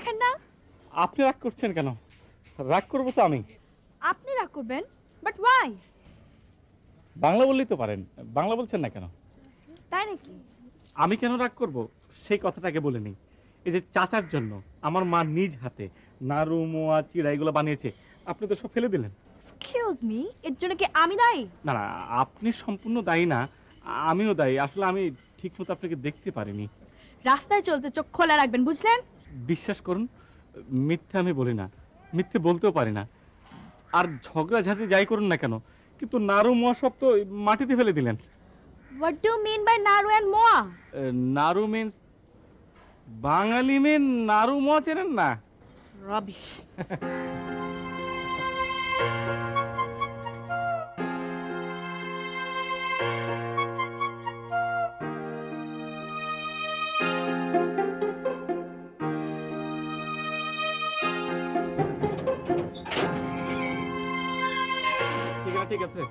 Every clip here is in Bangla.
দেখেন না? আপনি রাগ করছেন কেন? রাগ করবো তো আমি। আপনি রাগ করবেন, বাট ওয়াই? বাংলা বললেই তো পারেন, বাংলা বলছেন না কেন? তাই নাকি? আমি কেন রাগ করব সেই কথাটাকে বলে নেই। এই যে চাচার জন্য আমার মা নিজ হাতে নাড়ু মোয়া চিড়া এগুলো বানিয়েছে, আপনি তো সব ফেলে দিলেন। এক্সকিউজ মি, এর জন্য কি আমি দায়ী? না না, আপনি সম্পূর্ণ দায়ী না, আমিও দায়ী। আসলে আমি ঠিক মতো আপনাকে দেখতে পারিনি। রাস্তায় চলতে চোখ খোলা রাখবেন, বুঝলেন? বিশ্বাস করুন, মিথ্যে আমি বলি না, মিথ্যে বলতেও পারি না। আর ঝগড়াঝাটি যাই করুন না কেন, কিন্তু নাড়ু মোয়া সব তো মাটিতে ফেলে দিলেন। What do you mean by naru and moa? Naru means Bangali main, নাড়ু মোয়া চেনেন না? রাবিশ। ঠিক আছে,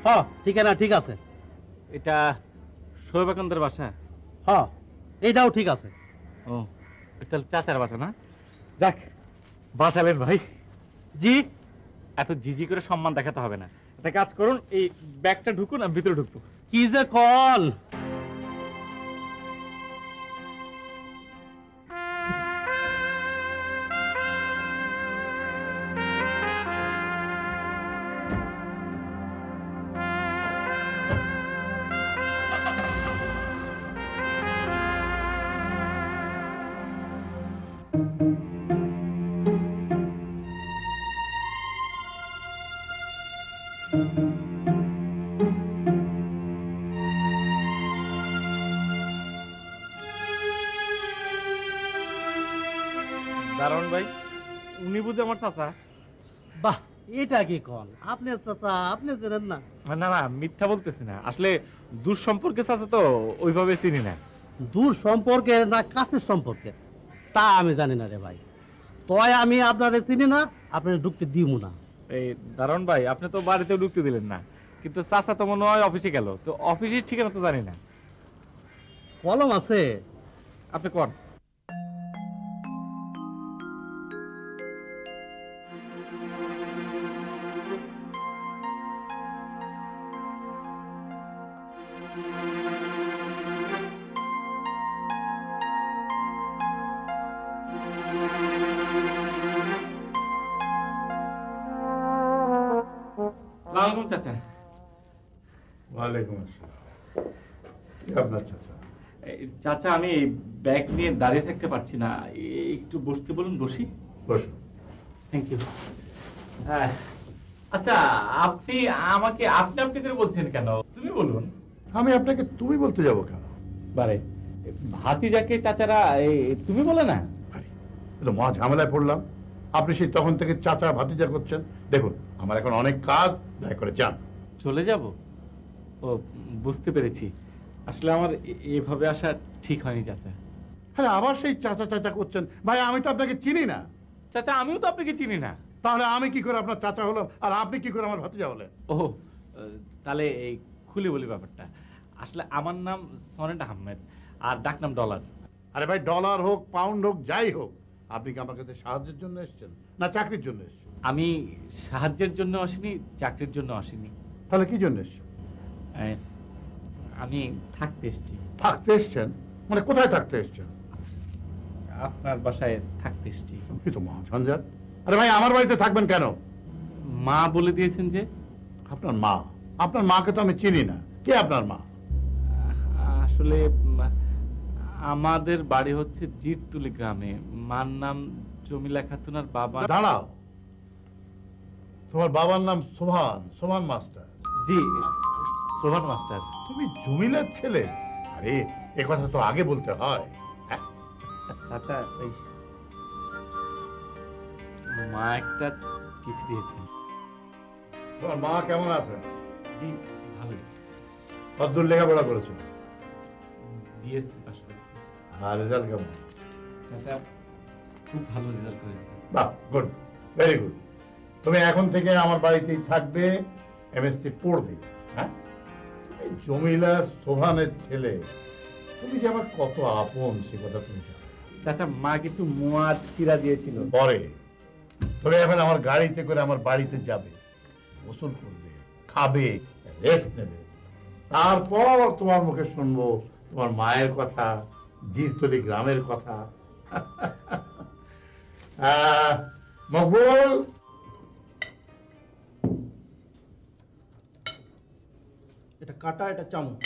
হ্যাঁ ঠিকানা ঠিক আছে। এটা শোয়েবাকান্দের বাসা? হ্যাঁ এইটাও ঠিক আছে। ও, তাহলে চাচার বাসা না? যাক, বাঁচালেন ভাই। জি, এত জিজি করে সম্মান দেখাতে হবে না। একটা কাজ করুন, এই ব্যাগটা ঢুকুন, আমি ভিতরে ঢুকবো। কি যে কল। দারুণ ভাই, উনি বুঝে আমার চাচা? বাহ, এটা কি কল? আপনি চাচা, আপনি জানেন না? না না, মিথ্যা বলতেছি না, আসলে দূর সম্পর্কে চাচা তো ওইভাবে চিনি না। দূর সম্পর্কে না কাছের সম্পর্কে তা আমি জানি না রে ভাই। তয় আমি আপনারে চিনি না, আপনার ঢুকতে দিব না। এই দারুণ ভাই, আপনি তো বাড়িতেও ঢুকতে দিলেন না, কিন্তু চাচা তো মনে হয় অফিসে গেল, তো অফিসের ঠিকানা তো জানি না। কলম আছে? আপনি কোন? আসসালামু আলাইকুম চাচা। ওয়ালাইকুম আসসালাম। কি আপনার চাচা? চাচা, আমি ব্যাগ নিয়ে দাঁড়িয়ে থাকতে পারছি না, একটু বসতে বলুন। বসি? বসুন। Thank you. আচ্ছা, আপনি আমাকে আপনি আপনি করে বলছেন কেন? তুমি বলুন। আমি আপনাকে তুমি বলতে যাব কেন? বারে, ভাতিজাকে চাচারা তুমি বলে না? তো মহা ঝামেলায় পড়লাম। আপনি সেই তখন থেকে চাচা ভাতিজা করছেন। দেখুন, আমার এখন অনেক কাজ, দয়া করে যান। চলে যাব? ও, বুঝতে পেরেছি। আসলে আমার এভাবে আসা ঠিক হয়নি চাচা। হ্যাঁ, আবার সেই চাচা চাচা করছেন। ভাই, আমি তো আপনাকে চিনি না। চাচা, আমিও তো আপনাকে চিনি না। তাহলে আমি কি করে আপনার চাচা হলাম, আর আপনি কি করে আমার ভাতিজা হলেন? ও, তাহলে এই খুলে বলি ব্যাপারটা। আসলে আমার নাম সনেট আহমেদ, আর ডাকনাম ডলার। আরে ভাই, ডলার হোক পাউন্ড হোক যাই হোক, আপনি কি আমার কাছে সাহায্যের জন্য এসেছেন না চাকরির জন্য এসেছেন? আমি সাহায্যের জন্য আসিনি, চাকরির জন্য আসিনি। তাহলে কি জন্য এসেছেন? আমি থাকতে এসেছি। থাকতে এসেছেন? মানে কোথায় থাকতে এসেছেন? আপনার বাসায় থাকতে এসেছি। কি তো মহাঝঞ্ঝাট। আরে ভাই, আমার বাড়িতে থাকবেন কেন? মা বলে দিয়েছেন যে। আপনার মা? আপনার মাকে তো আমি চিনি না। কে আপনার মা? আসলে আমাদের বাড়ি হচ্ছে জিরতুলি গ্রামে। মার নাম জমিলা খাতুন, আর বাবা। দাঁড়াও, তোমার বাবার নাম সোহান, সোহান মাস্টার? জি, সোহান মাস্টার। তুমি জমিলার ছেলে? আরে, এ কথা তো আগে বলতে হয়। চাচা, এই মা একটা চিঠি দিয়েছেন। তোমার মা কেমন আছে? জি, ভালোই। কতদূর লেখাপড়া করেছো? বিএসসি পাস করেছি। আর রেজাল্ট কেমন? চাচা, খুব ভালো রেজাল্ট করেছে। বাহ, গুড, ভেরি গুড। তুমি এখন থেকে আমার বাড়িতেই থাকবে, এমএসসি পড়বে। হ্যাঁ, তুমি জমিলার সোহানের ছেলে, তুমি যে আমার কত আপন সে কথা তুমি জানো। চাচা মা কিছু মোয়া চিরা দিয়েছিল। পরে তবে এখন আমার গাড়িতে করে আমার বাড়িতে যাবে, গোসল করবে, খাবে, রেস্ট নেবে। তারপর তোমার মুখে শুনবো তোমার মায়ের কথা, জিরতলি গ্রামের কথা। মকবুল, এটা কাটা, এটা চামচ,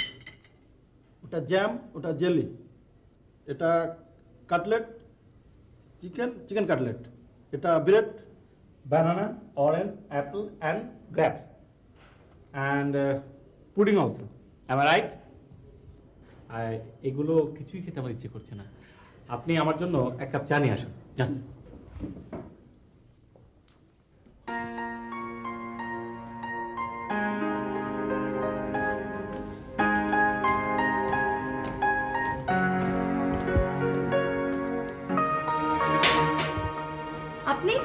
ওটা জ্যাম, ওটা জেলি, এটা কাটলেট, চিকেন কাটলেট, এটা bread, banana, orange, apple and grapes and pudding also. Am I right? এগুলো কিছুই খেতে আমার ইচ্ছে করছে না। আপনি আমার জন্য এক কাপ চা নিয়ে আসুন, যান। আপনি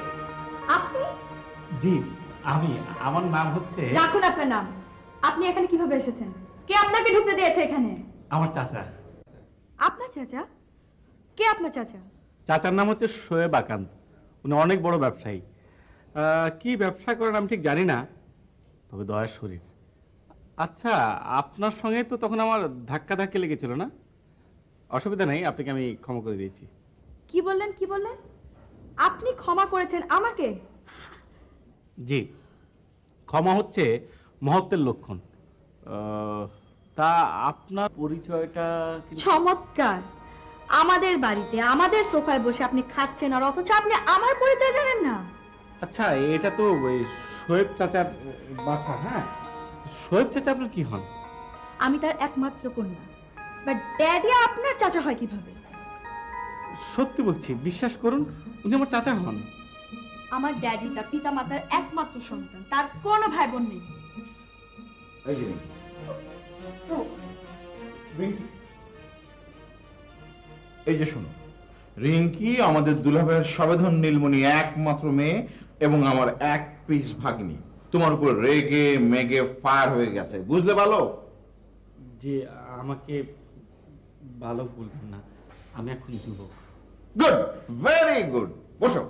আপনি জি আমি, আমার নাম হচ্ছে রাখুন আপনার নাম। আপনি এখানে কিভাবে এসেছেন? কে আপনাকে ঢুকতে দিয়েছে এখানে? আমার চাচা। আপনার চাচা? কে আপনার চাচা? চাচার নাম হচ্ছে শোয়েব আকান্ত, উনি অনেক বড় ব্যবসায়ী। কি ব্যবসা করেন আমি ঠিক জানি না, তবে দয়ার শরীর। আচ্ছা, আপনার সঙ্গে তো তখন আমার ধাক্কা লেগেছিল না? অসুবিধা নেই, আপনাকে আমি ক্ষমা করে দিয়েছি। কি বললেন, কি বললেন? আপনি ক্ষমা করেছেন আমাকে? জি, ক্ষমা হচ্ছে মহত্বের লক্ষণ। তা আপনার পরিচয়টা চমৎকার! আমাদের বাড়িতে আমাদের সোফায় বসে আপনি খাচ্ছেন, আর অথচ আপনি আমার পরিচয় জানেন না। আচ্ছা, এটা তো ওই শোয়েব চাচার বাসা। হ্যাঁ, শোয়েব চাচা আপনার কি হন? আমি তার একমাত্র কন্যা। বাট ড্যাডি আপনার চাচা হয় কিভাবে? সত্যি বলছি, বিশ্বাস করুন, উনি আমার চাচা হন। আমার ড্যাডি তার পিতা মাতার একমাত্র সন্তান, তার কোনো ভাই বোন নেই। এই যে শোনো, রিঙ্কি আমাদের দুলাভাইয়ের সবেধন নীলমণি একমাত্র মেয়ে এবং আমার এক পিস ভাগ্নি। তোমার উপর রেগে মেগে ফায়ার হয়ে গেছে, বুঝলে? ভালো যে আমাকে ভালো বলবেন না, আমি এখন যুবক। Good, very good. বসো।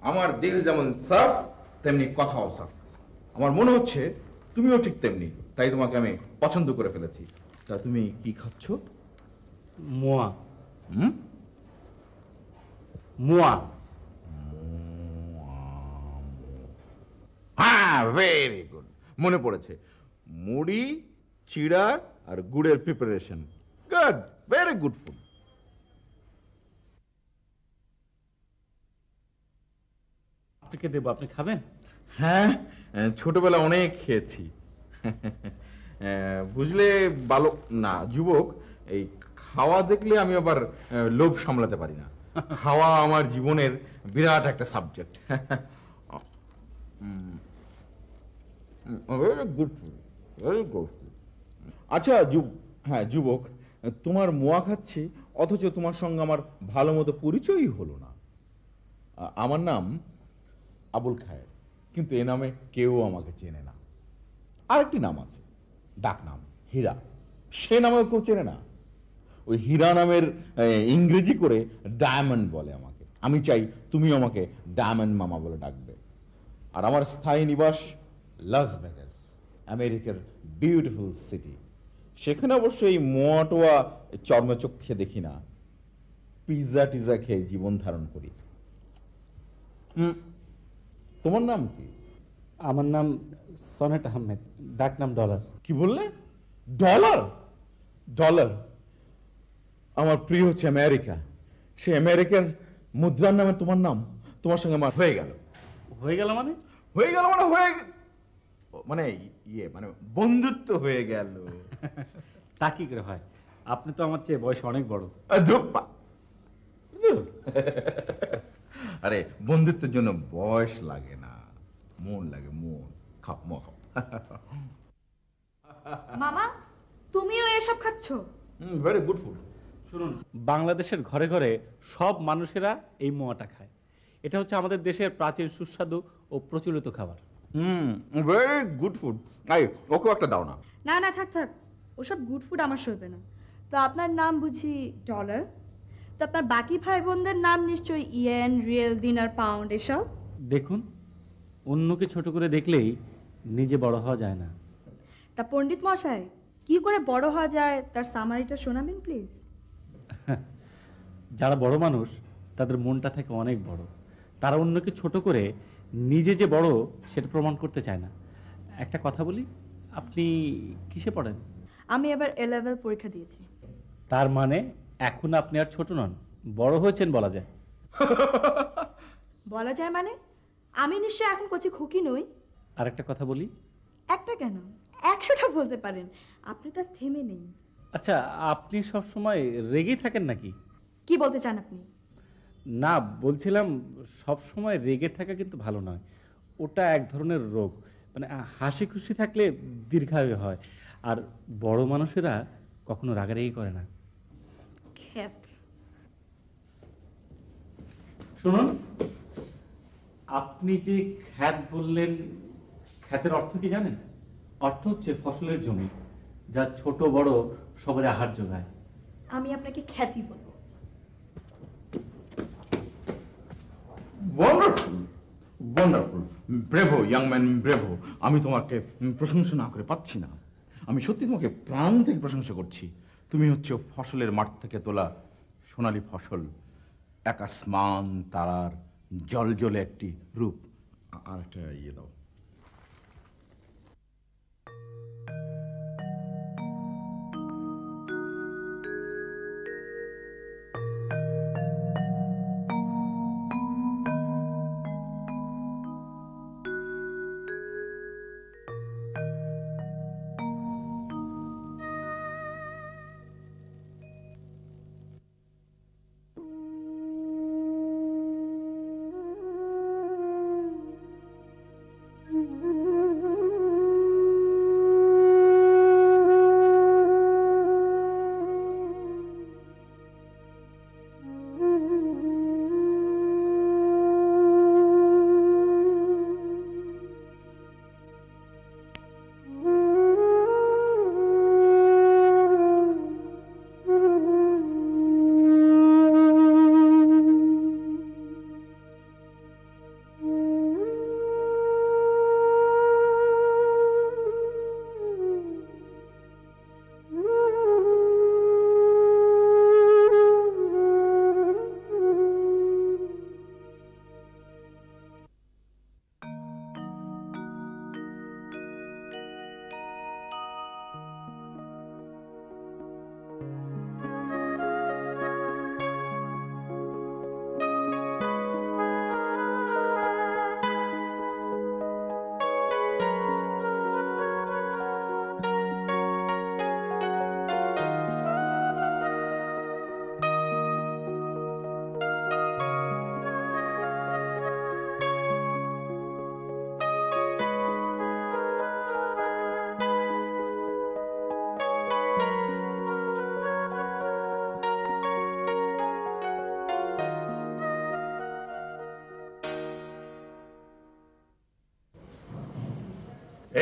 আমার দিল যেমন সাফ তেমনি কথাও সাফ। আমার মনে হচ্ছে তুমিও ঠিক তেমনি, তাই তোমাকে আমি পছন্দ করে ফেলেছি। তা তুমি কি খাচ্ছ? মোয়া। হুম? মোয়া। হ্যাঁ, ভেরি গুড, মনে পড়েছে। মুড়ি, চিড়া আর গুড়ের preparation. Good, very good food. আপনাকে দেবো, আপনি খাবেন? হ্যাঁ, ছোটবেলা অনেক খেয়েছি। বুঝলে বালক না যুবক, এই খাওয়া দেখলে আমি আবার লোভ সামলাতে পারি না। খাওয়া আমার জীবনের বিরাট একটা subject. Very good food, very good food. আচ্ছা হ্যাঁ যুবক, তোমার মোয়া খাচ্ছি অথচ তোমার সঙ্গে আমার ভালো মতো পরিচয়ই হলো না। আমার নাম আবুল খায়ের, কিন্তু এ নামে কেউ আমাকে চেনে না। আরেকটি নাম আছে, ডাক নাম হীরা, সে নামেও কেউ চেনে না। ওই হীরা নামের ইংরেজি করে ডায়মন্ড বলে আমাকে। আমি চাই তুমি আমাকে ডায়মন্ড মামা বলে ডাকবে। আর আমার স্থায়ী নিবাস লাস ভেগাস, আমেরিকার বিউটিফুল সিটি। সেখানে অবশ্য এই মোয়াটোয়া চর্মচক্ষে দেখি না, পিৎজা টিজা খেয়ে জীবন ধারণ করি। তোমার নাম কি? আমার নাম সনেট আহমেদ, ডাক নাম ডলার। কি বললে? ডলার? ডলার আমার প্রিয় হচ্ছে আমেরিকা। সে আমেরিকার মুদ্রার নামে তোমার নাম, তোমার সঙ্গে আমার হয়ে গেল। হয়ে গেল মানে? হয়ে গেল মানে মানে মানে বন্ধুত্ব হয়ে গেল। তা কি করে হয়? আপনি তো আমার চেয়ে বয়স অনেক বড়। ধুপ্পা। আরে বন্ধুত্বের জন্য বয়স লাগে না, মন লাগে, মন। খাও মো খাও। মামা, তুমিও এসব খাচ্ছ? Very good food. শুনুন, বাংলাদেশের ঘরে ঘরে সব মানুষেরা এই মোয়াটা খায়। এটা হচ্ছে আমাদের দেশের প্রাচীন সুস্বাদু ও প্রচলিত খাবার। Very good food. আই ওকে একটা দাও না। না না, থাক থাক, ওসব গুড ফুড আমার সইবে না। তো আপনার নাম বুঝি ডলার? তো আপনার বাকি ভাই বোনদের নাম নিশ্চয়ই ইয়েন, রিয়েল, দিনার, পাউন্ড এসব। দেখুন, অন্যকে ছোট করে দেখলেই নিজে বড় হওয়া যায় না। তা পণ্ডিত মশাই, কি করে বড় হওয়া যায় তার সামারিটা শোনাবেন প্লিজ। যারা বড় মানুষ তাদের মনটা থাকে অনেক বড়, তারা অন্যকে ছোট করে নিজে যে বড় সেটা প্রমাণ করতে চায় না। একটা কথা বলি, আপনি কিসে পড়েন? আমি এবার এ লেভেল পরীক্ষা দিয়েছি। তার মানে এখন আপনি আর ছোট নন, বড় হয়েছেন বলা যায়। বলা যায় মানে? আমি নিশ্চয় এখন কচি খুকি নই। আর একটা কথা বলি। একটা কেন, 100টা বলতে পারেন, আপনি তো আর থেমে নেই। আচ্ছা, আপনি সব সময় রেগেই থাকেন নাকি? কি বলতে চান আপনি? না, বলছিলাম সব সময় রেগে থাকা কিন্তু ভালো নয়, ওটা এক ধরনের রোগ। মানে হাসি খুশি থাকলে দীর্ঘায়ু হয়, আর বড় মানুষেরা কখনো রাগারাগি করে না। খ্যাত। শুনুন, আপনি যে খ্যাত বললেন, খ্যাতের অর্থ কি জানেন? অর্থ হচ্ছে ফসলের জমি, যা ছোট বড় সবার আহার যোগায়। আমি আপনাকে খ্যাতি বলবো। Wonderful, wonderful, bravo young man, bravo. আমি তোমাকে প্রশংসা না করে পাচ্ছি না। আমি সত্যি তোমাকে প্রাণ থেকে প্রশংসা করছি। তুমি হচ্ছে ফসলের মাঠ থেকে তোলা সোনালী ফসল, এক আসমান তারার জলজলে একটি রূপ। আর একটা ইয়ে দাও।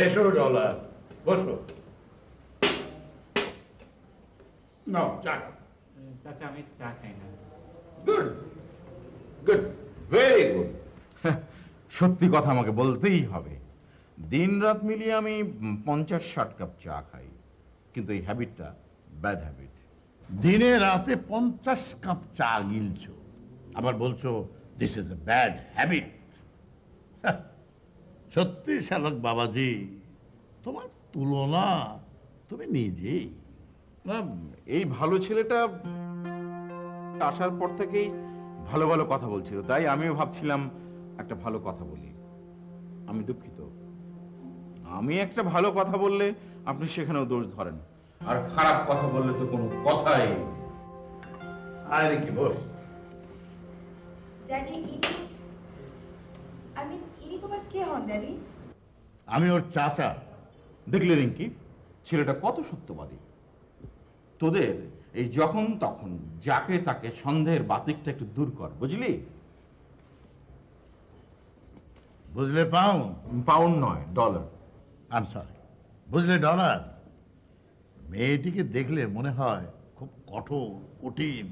এসো ডলার, বসো। নাও চা খাও। চাচা, আমি চা খাই না। Good, good, very good. সত্যি কথা আমাকে বলতেই হবে, দিন রাত মিলিয়ে আমি 50-60 কাপ চা খাই, কিন্তু এই হ্যাবিটটা ব্যাড হ্যাবিট। দিনে রাতে 50 কাপ চা গিলছো, আবার বলছো this is a bad habit. সত্যি শালক বাবাজি, তোমার তুলনা তুমি নিজেই। না, এই ভালো ছেলেটা আসার পর থেকেই ভালো ভালো কথা বলছিল, তাই আমিও ভাবছিলাম একটা ভালো কথা বলি। আমি দুঃখিত, আমি একটা ভালো কথা বললে আপনি সেখানেও দোষ ধরেন, আর খারাপ কথা বললে তো কোনো কথাই। আরে কি বস। ড্যাডি, ইনি তোমার কে হন ড্যাডি? আমি ওর চাচা। দেখলে রিঙ্কি, ছেলেটা কত সত্যবাদী। তোদের এই যখন তখন যাকে তাকে সন্দেহের বাতিকটা একটু দূর কর, বুঝলি? বুঝলে পাউন্ড? পাউন্ড নয়, ডলার। আই এম সরি, বুঝলে ডলার? মেয়েটিকে দেখলে মনে হয় খুব কঠোর, কঠিন,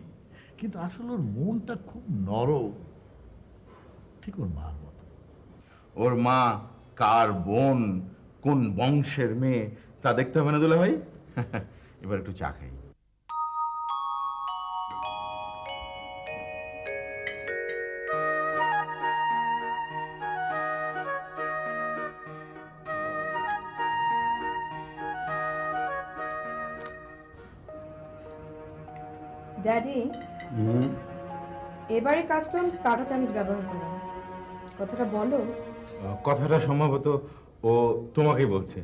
কিন্তু আসলে ওর মনটা খুব নরম, ঠিক ওর মার মতো। ওর মা কার বোন, কোন বংশের মেয়ে তা দেখতে হবে না দুলা ভাই? এবার একটু চা খাই। ড্যাডি, এবারে কাস্টমস কাঁটা চামচ ব্যবহার করো, কথাটা বলো। কথাটা সম্ভবত ও তোমাকেই বলছে।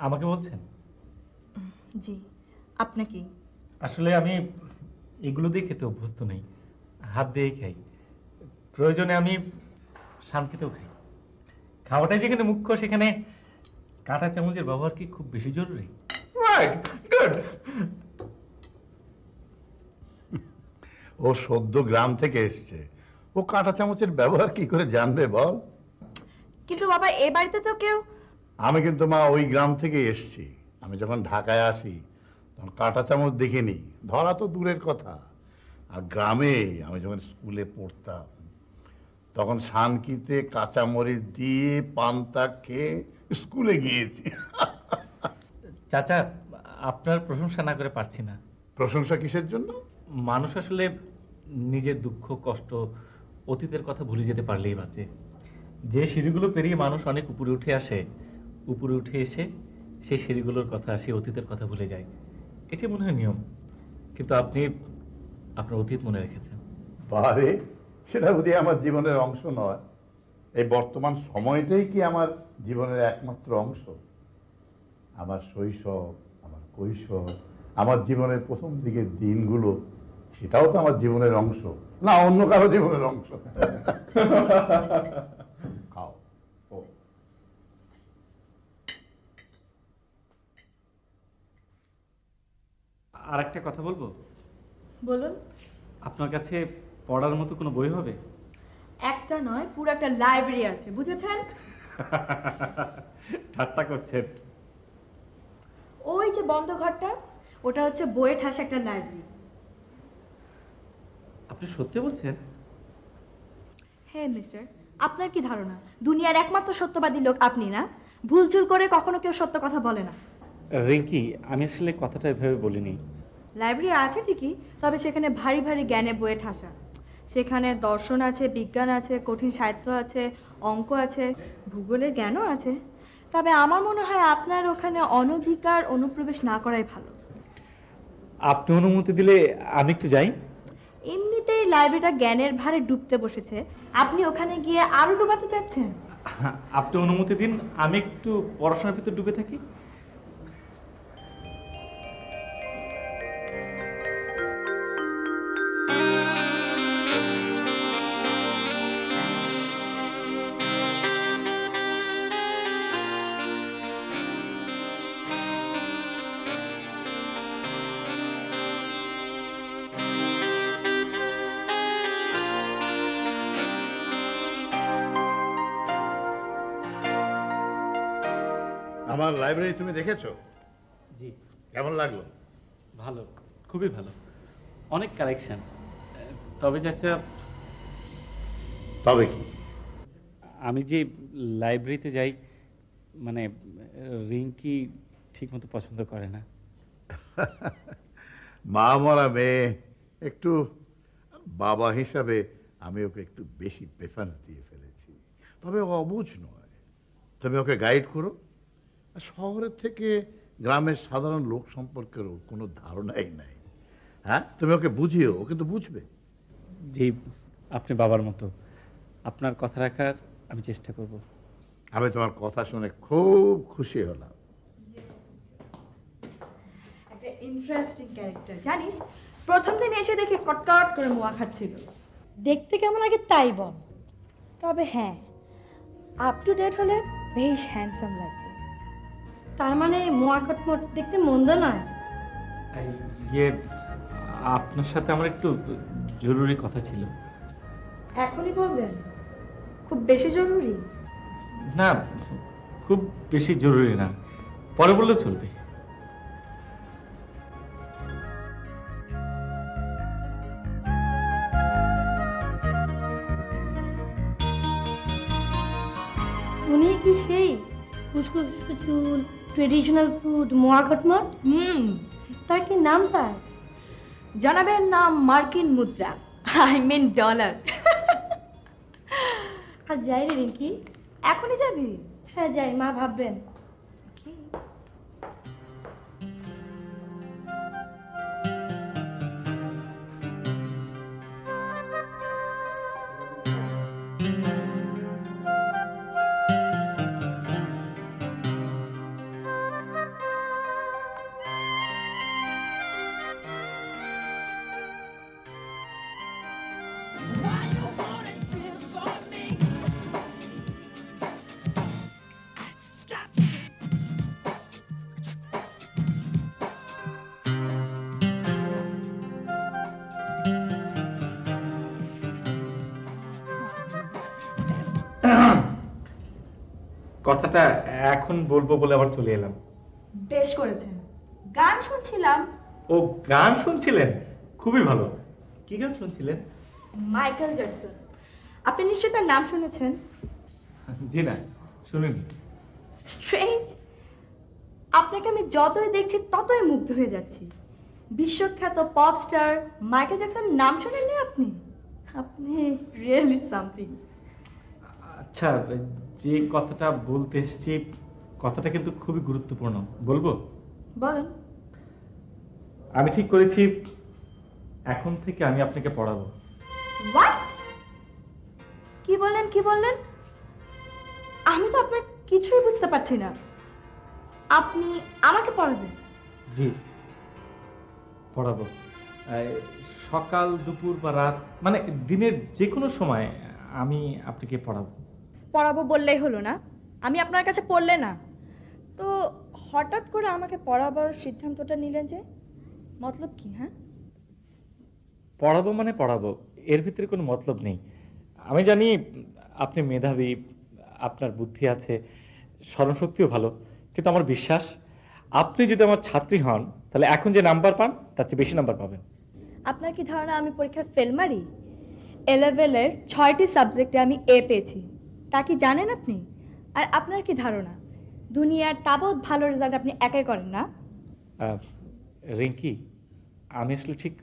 আমাকে বলছেন? জি, আপনাকে। আসলে আমি এগুলো দিয়ে খেতে অভ্যস্ত নেই, হাত দিয়েই খাই। প্রয়োজনে আমি শান্তিতেও খাই। খাওয়াটাই যেখানে মুখ্য, সেখানে কাঁটা চামচের ব্যবহার কি খুব বেশি জরুরি? Right, good. ও সদ্য গ্রাম থেকে এসছে, ও কাঁটা চামচের ব্যবহার কি করে জানবে বল? কিন্তু বাবা, এ বাড়িতে তো কেউ। আমি কিন্তু মা ওই গ্রাম থেকে এসছি। আমি যখন ঢাকায় আসি তখন কাঁটা চামচ দেখিনি, ধরা তো দূরের কথা। আর গ্রামে আমি যখন স্কুলে পড়তাম তখন শানকিতে কাঁচামরিচ দিয়ে পান্তা খেয়ে স্কুলে গিয়েছি। চাচা, আপনার প্রশংসা না করে পারছি না। প্রশংসা কিসের জন্য? মানুষ আসলে নিজের দুঃখ কষ্ট অতীতের কথা ভুলে যেতে পারলেই বাঁচে। যে সিঁড়িগুলো পেরিয়ে মানুষ অনেক উপরে উঠে আসে, উপরে উঠে এসে সেই সিঁড়িগুলোর কথা, সেই অতীতের কথা ভুলে যায়। এটি মনে হয় নিয়ম। কিন্তু আপনি আপনার অতীত মনে রেখেছেন। বারে, সেটা বুঝি আমার জীবনের অংশ নয়? এই বর্তমান সময়টাই কি আমার জীবনের একমাত্র অংশ? আমার শৈশব, আমার কৈশোর, আমার জীবনের প্রথম দিকের দিনগুলো, সেটাও তো আমার জীবনের অংশ না অন্য কারো জীবনের অংশ? খাও। ও আর একটা কথা বলবো? বলুন। আপনার কাছে পড়ার মতো কোনো বই হবে? একটা নয়, পুরো একটা লাইব্রেরি আছে, বুঝেছেন? ঠাট্টা করছেন? ওই যে বন্ধ ঘরটা, ওটা হচ্ছে বইয়ে ঠাসা একটা লাইব্রেরি। আপনি সত্যি বলছেন? হ্যাঁ মিস্টার, আপনার কি ধারণা দুনিয়ার একমাত্র সত্যবাদী লোক আপনি না? ভুলচুল করে কখনো কেউ সত্য কথা বলে না। রিঙ্কি, আমি আসলে কথাটা এভাবে বলিনি। লাইব্রেরি আছে ঠিকই, তবে সেখানে ভারী ভারী জ্ঞানে বইয়ে ঠাসা। সেখানে দর্শন আছে, বিজ্ঞান আছে, কঠিন সাহিত্য আছে, অঙ্ক আছে, ভূগোলের জ্ঞানও আছে। তবে আমার মনে হয় আপনার ওখানে অনধিকার অনুপ্রবেশ না করাই ভালো। আপনি অনুমতি দিলে আমি একটু যাই। এমনিতেই লাইব্রেরিটা জ্ঞানের ভারে ডুবতে বসেছে, আপনি ওখানে গিয়ে আরো ডুবাতে চাচ্ছেন? আপনি অনুমতি দিন, আমি একটু পড়াশোনার ভিতর ডুবে থাকি। আমার লাইব্রেরি তুমি দেখেছো? জি। কেমন লাগলো? ভালো, খুবই ভালো, অনেক কালেকশন। তবে চাচা, তবে কি? আমি যে লাইব্রেরিতে যাই, মানে রিঙ্কি ঠিকমতো পছন্দ করে না। মা মরা মেয়ে, একটু বাবা হিসাবে আমি ওকে একটু বেশি প্রেফারেন্স দিয়ে ফেলেছি। তবে ও অবুঝ নয়, তুমি ওকে গাইড করো। শহরের থেকে গ্রামের সাধারণ লোক সম্পর্কের ওর কোনো ধারণাই নাই। হ্যাঁ, তুমি ওকে বুঝিও, ও কিন্তু বুঝবে। জি, আপনি বাবার মতো, আপনার কথা রাখার আমি চেষ্টা করব। আমি তোমার কথা শুনে খুব খুশি হলাম। একটা ইন্টারেস্টিং ক্যারেক্টার, জানিস? প্রথম দিন এসে দেখে কটকট করে মোয়া খাচ্ছিল। দেখতে কেমন আগে তাই বল। তবে হ্যাঁ, আপ টু ডেট হলে বেশ হ্যান্ডসাম লাগবে। তার মানে মোয়া কটমট দেখতে মন্দ নয়। ইয়ে, আপনার সাথে আমার একটু জরুরি কথা ছিল। এখনই বলবেন? খুব বেশি জরুরি? না, খুব বেশি জরুরি না, পরে বললেও চলবে। সেই কুচকুচ চুল, ট্রেডিশনাল ফুড, মোয়া ঘটনা। তার কি নাম তার? জানাবেন নাম মার্কিন মুদ্রা, আই মিন ডলার। আর যাই রে রিঙ্কি। এখনই যাবি? হ্যাঁ যাই, মা ভাববেন। কথাটা এখন বলবো বলে আবার চলে এলাম। বেশ করেছেন, গান শুনছিলাম। ও গান শুনছিলেন? খুবই ভালো। কি গান শুনছিলেন? Michael Jackson. আপনি নিশ্চয়ই তার নাম শুনেছেন? জি না, শুনিনি। স্ট্রেঞ্জ, আপনাকে আমি যতই দেখছি ততই মুগ্ধ হয়ে যাচ্ছি। বিশ্বখ্যাত পপ স্টার মাইকেল জ্যাকসন নাম শুনেননি আপনি? আপনি রিয়েলি সামথিং। আচ্ছা, যে কথাটা বলতে এসেছি কথাটা কিন্তু খুবই গুরুত্বপূর্ণ, বলবো? বলেন। আমি ঠিক করেছি এখন থেকে আমি আপনাকে পড়াবো। হোয়াট? কি বললেন, কি বললেন? আমি তো আপনার কিছুই বুঝতে পারছি না। আপনি আমাকে পড়াবেন? জি, পড়াবো। সকাল, দুপুর বা রাত, মানে দিনের যে কোনো সময় আমি আপনাকে পড়াবো। পড়াবো বললেই হলো না? আমি আপনার কাছে পড়লে না তো হঠাৎ করে আমাকে পড়াবার সিদ্ধান্তটা নিলেন যে? মতলব কি? হ্যাঁ, পড়াবো মানে পড়াবো, এর ভিতরে কোনো মতলব নেই। আমি জানি আপনি মেধাবী, আপনার বুদ্ধি আছে, স্মরণশক্তিও ভালো, কিন্তু আমার বিশ্বাস আপনি যদি আমার ছাত্রী হন তাহলে এখন যে নাম্বার পান তার চেয়ে বেশি নাম্বার পাবেন। আপনার কি ধারণা আমি পরীক্ষায় ফেল মারি? এ-লেভেলের 6টি সাবজেক্টে আমি এ পেয়েছি, তা কি জানেন আপনি? আর আপনার কি ধারণা দুনিয়ার তাবৎ ভালো রেজাল্ট আপনি একাই করেন না? রিঙ্কি, আমি আসলে ঠিক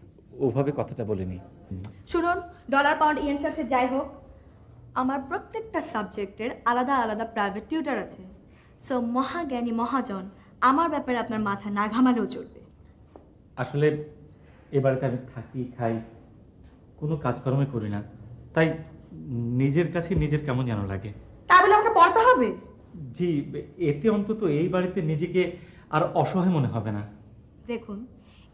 ওভাবে কথাটা বলিনি। শুনুন, ডলার পাউন্ড ইয়েন সাথে যাই হোক, আমার প্রত্যেকটা সাবজেক্টের আলাদা আলাদা প্রাইভেট টিউটার আছে। সো মহাজ্ঞানী মহাজন আমার ব্যাপারে আপনার মাথা না ঘামালেও চলবে। আসলে এবারেতে আমি থাকি, খাই, কোনো কাজকর্মই করি না, তাই নিজের কাছে নিজের কেমন যেন লাগে। তা বলে আমাকে পড়তে হবে? জি, এতে অন্তত এই বাড়িতে নিজেকে আর অসহায় মনে হবে না। দেখুন,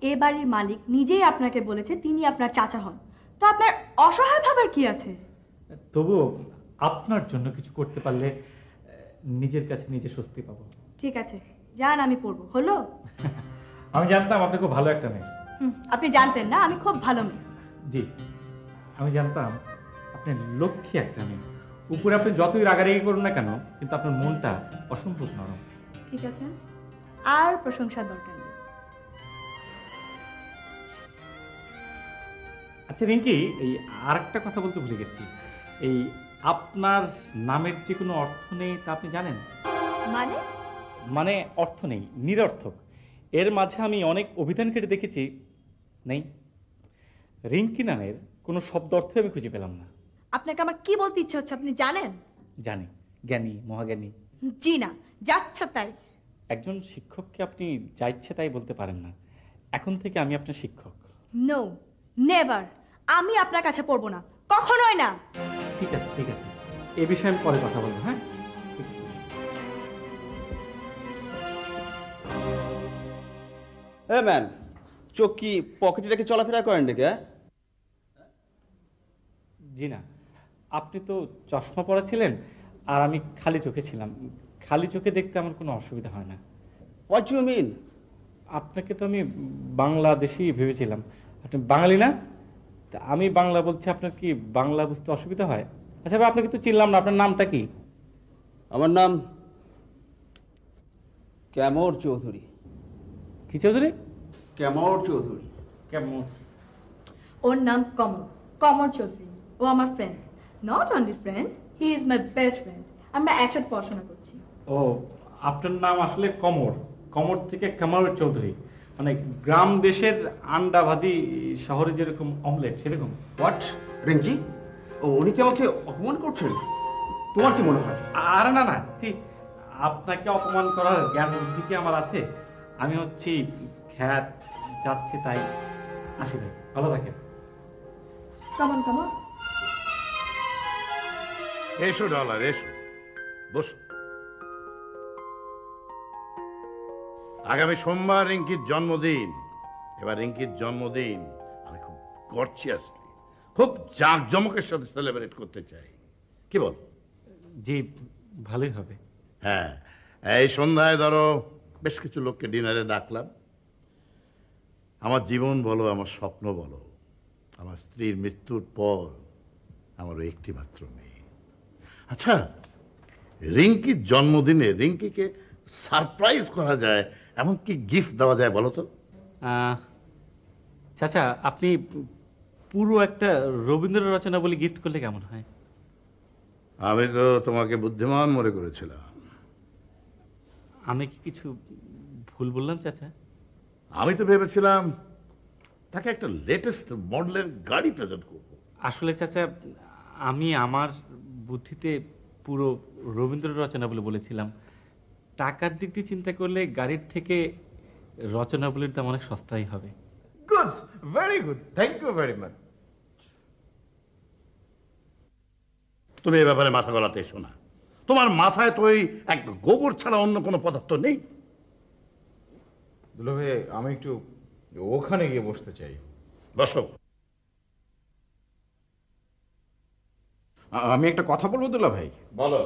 এ বাড়ির মালিক নিজেই আপনাকে বলেছে তিনি আপনার চাচা হন, তো আপনার অসহায় ভাবার কি আছে? তবুও আপনার জন্য কিছু করতে পারলে নিজের কাছে নিজে স্বস্তি পাবো। ঠিক আছে, যান, আমি পড়বো। হলো? আমি জানতাম আপনি খুব ভালো একটা মেয়ে। আপনি জানতেন না আমি খুব ভালো মেয়ে? জি, আমি জানতাম আপনি লক্ষ্মী একটা মেয়ে। উপরে আপনি যতই রাগারাগি করুন না কেন, কিন্তু আপনার মনটা অসম্ভব নরম। ঠিক আছে, আর প্রশংসার দরকার নেই। আচ্ছা রিঙ্কি, এই আরেকটা কথা বলতে ভুলে গেছি। এই আপনার নামের যে কোনো অর্থ নেই তা আপনি জানেন? মানে? মানে অর্থ নেই, নিরর্থক। এর মাঝে আমি অনেক অভিধান কেটে দেখেছি, নেই। রিঙ্কি নামের কোনো শব্দ অর্থ আমি খুঁজে পেলাম না। আপনাকে আমার কি বলতে ইচ্ছে হচ্ছে আপনি জানেন? জানি, জ্ঞানী, মহাজ্ঞানী। জি না, যাচ্ছে তাই। একজন শিক্ষককে আপনি যা ইচ্ছে তাই বলতে পারেন না। এখন থেকে আমি আপনার শিক্ষক। No, never. আমি আপনার কাছে পড়বো না, কখনোই না। ঠিক আছে, ঠিক আছে, এ বিষয়ে আমি পরে কথা বলবো। হ্যাঁ, হ্যাঁ ম্যান, চোখ কি পকেটে রেখে চলাফেরা করেন নাকি? জি না, আপনি তো চশমা পরা ছিলেন আর আমি খালি চোখে ছিলাম। খালি চোখে দেখতে আমার কোনো অসুবিধা হয় না। What you mean? আপনাকে তো আমি বাংলাদেশি ভেবেছিলাম, আপনি বাঙালি না? তা আমি বাংলা বলছি, আপনার কি বাংলা বুঝতে অসুবিধা হয়? আচ্ছা ভাই, আপনাকে তো চিনলাম না, আপনার নামটা কি? আমার নাম ক্যামর চৌধুরী। কি চৌধুরী? ক্যামর চৌধুরী। কেমন? ওর নাম কমর, কমর চৌধুরী। ও আমার friend, not only friend, he is my best friend. আমরা একসাথে পড়াশোনা করছি। ও, আপনার নাম আসলে কমর, কমর থেকে কামারুল চৌধুরী, মানে গ্রাম দেশের আন্ডা ভাজি, শহরে যেরকম অমলেট সেরকম। হোয়াট রিঙ্কি, ও উনি কি আমাকে অপমান করছেন? তোমার কি মনে হয়? আরে না না, জি, আপনাকে অপমান করার জ্ঞান বুদ্ধি কি আমার আছে? আমি হচ্ছি খ্যাত যাচ্ছে তাই। আসি ভাই, ভালো থাকেন। Come on come on. এসো ডলার, এসো, বসো। আগামী সোমবার রিঙ্কির জন্মদিন। এবার রিঙ্কির জন্মদিন আমি খুব গর্জিয়াসলি, খুব জাঁকজমকের সাথে সেলিব্রেট করতে চাই, কি বল? জি, ভালোই হবে। হ্যাঁ, এই সন্ধ্যায় ধরো বেশ কিছু লোককে ডিনারে ডাকলাম। আমার জীবন বলো, আমার স্বপ্ন বলো, আমার স্ত্রীর মৃত্যুর পর আমারও একটি মাত্র মেয়ে। আচ্ছা, রিঙ্কির জন্মদিনে রিঙ্কিকে সারপ্রাইজ করা যায়, এমন কি গিফট দেওয়া যায় বলো তো? চাচা, আপনি পুরো একটা রবীন্দ্র রচনা বলে গিফট করলে কেমন হয়? আমি তো তোমাকে বুদ্ধিমান মনে করেছিলাম। আমি কি কিছু ভুল বললাম চাচা? আমি তো ভেবেছিলাম তাকে একটা লেটেস্ট মডেলের গাড়ি প্রেজেন্ট করবো। আসলে চাচা, আমি আমার বুদ্ধিতে পুরো রবীন্দ্র রচনা বলে বলেছিলাম। টাকার দিক দিয়ে চিন্তা করলে গাড়ির থেকে রচনাবলীর দাম অনেক সস্তাই হবে। Good, very good, thank you very much. তুমি এই ব্যাপারে মাথা গলাতে এসো না। তোমার মাথায় তো ওই এক গোবর ছাড়া অন্য কোনো পদার্থ নেই। দুলা ভাই, আমি একটু ওখানে গিয়ে বসতে চাই। বসো। আমি একটা কথা বলবো দুলা ভাই? বলো।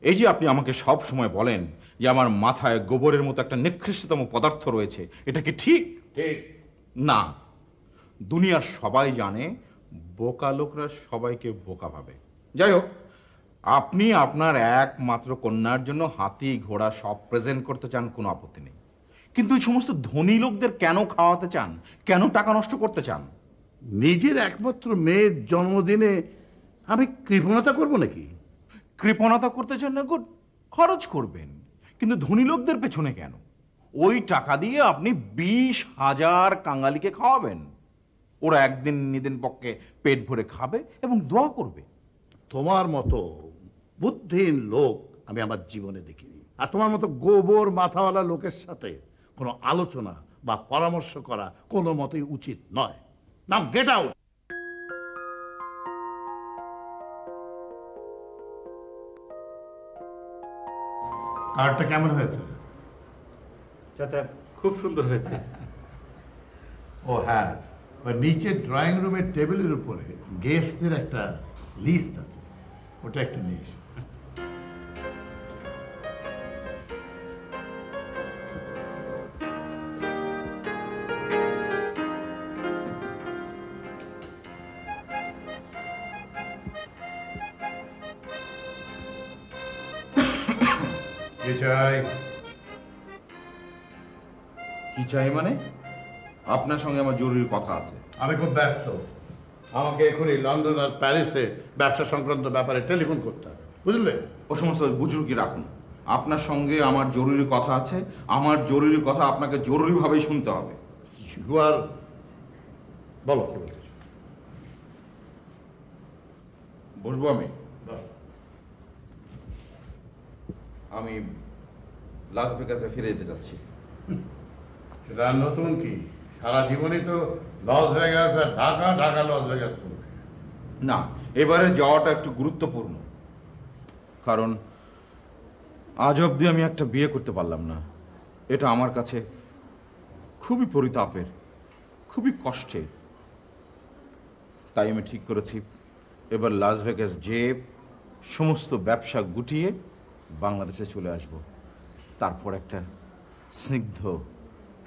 এই যে আপনি আমাকে সব সময় বলেন যে আমার মাথায় গোবরের মতো একটা নিকৃষ্টতম পদার্থ রয়েছে, এটা কি ঠিক? ঠিক না। দুনিয়ার সবাই জানে বোকা লোকরা সবাইকে বোকা ভাবে। যাই হোক, আপনি আপনার একমাত্র কন্যার জন্য হাতি ঘোড়া সব প্রেজেন্ট করতে চান, কোনো আপত্তি নেই, কিন্তু এই সমস্ত ধনী লোকদের কেন খাওয়াতে চান, কেন টাকা নষ্ট করতে চান? নিজের একমাত্র মেয়ের জন্মদিনে আমি কৃপণতা করব নাকি? কৃপণতা করতে চান না, গুড, খরচ করবেন, কিন্তু ধনী লোকদের পেছনে কেন? ওই টাকা দিয়ে আপনি 20,000 কাঙালিকে খাওয়াবেন। ওরা একদিন নিদিন পক্ষে পেট ভরে খাবে এবং দোয়া করবে। তোমার মতো বুদ্ধিহীন লোক আমি আমার জীবনে দেখিনি। আর তোমার মতো গোবর মাথাওয়ালা লোকের সাথে কোনো আলোচনা বা পরামর্শ করা কোনো মতেই উচিত নয়। নাও গেট আউট। কার্ডটা কেমন হয়েছে? চাচা, খুব সুন্দর হয়েছে। ও হ্যাঁ, ওই নিচে ড্রয়িং রুমের টেবিলের উপরে গেস্টদের একটা লিস্ট আছে, ওটা একটু নিয়ে এসো। কি চাই? কি চাই মানে? আপনার সঙ্গে আমার জরুরি কথা আছে। আমি খুব ব্যস্ত, আমাকে এখনই লন্ডন আর প্যারিসে ব্যবসা সংক্রান্ত ব্যাপারে টেলিফোন করতে হবে, বুঝলে? ও সমস্ত বুজুর্গি রাখুন। আপনার সঙ্গে আমার জরুরি কথা আছে, আমার জরুরি কথা আপনাকে জরুরিভাবেই শুনতে হবে। বলো কি বলতে চাও? বসবো আমি? আমি লাস ভেগাসে ফিরে যেতে চাচ্ছি। সেটা নতুন কি? সারা জীবনই তো লস ভেগাস আর ঢাকা, ঢাকা লস ভেগাস করবে। না, এবারে যাওয়াটা একটু গুরুত্বপূর্ণ, কারণ আজ অবধি আমি একটা বিয়ে করতে পারলাম না। এটা আমার কাছে খুবই পরিতাপের, খুবই কষ্টের। তাই আমি ঠিক করেছি এবার লাস ভেগাস যেয়ে সমস্ত ব্যবসা গুটিয়ে বাংলাদেশে চলে আসব। তারপর একটা স্নিগ্ধ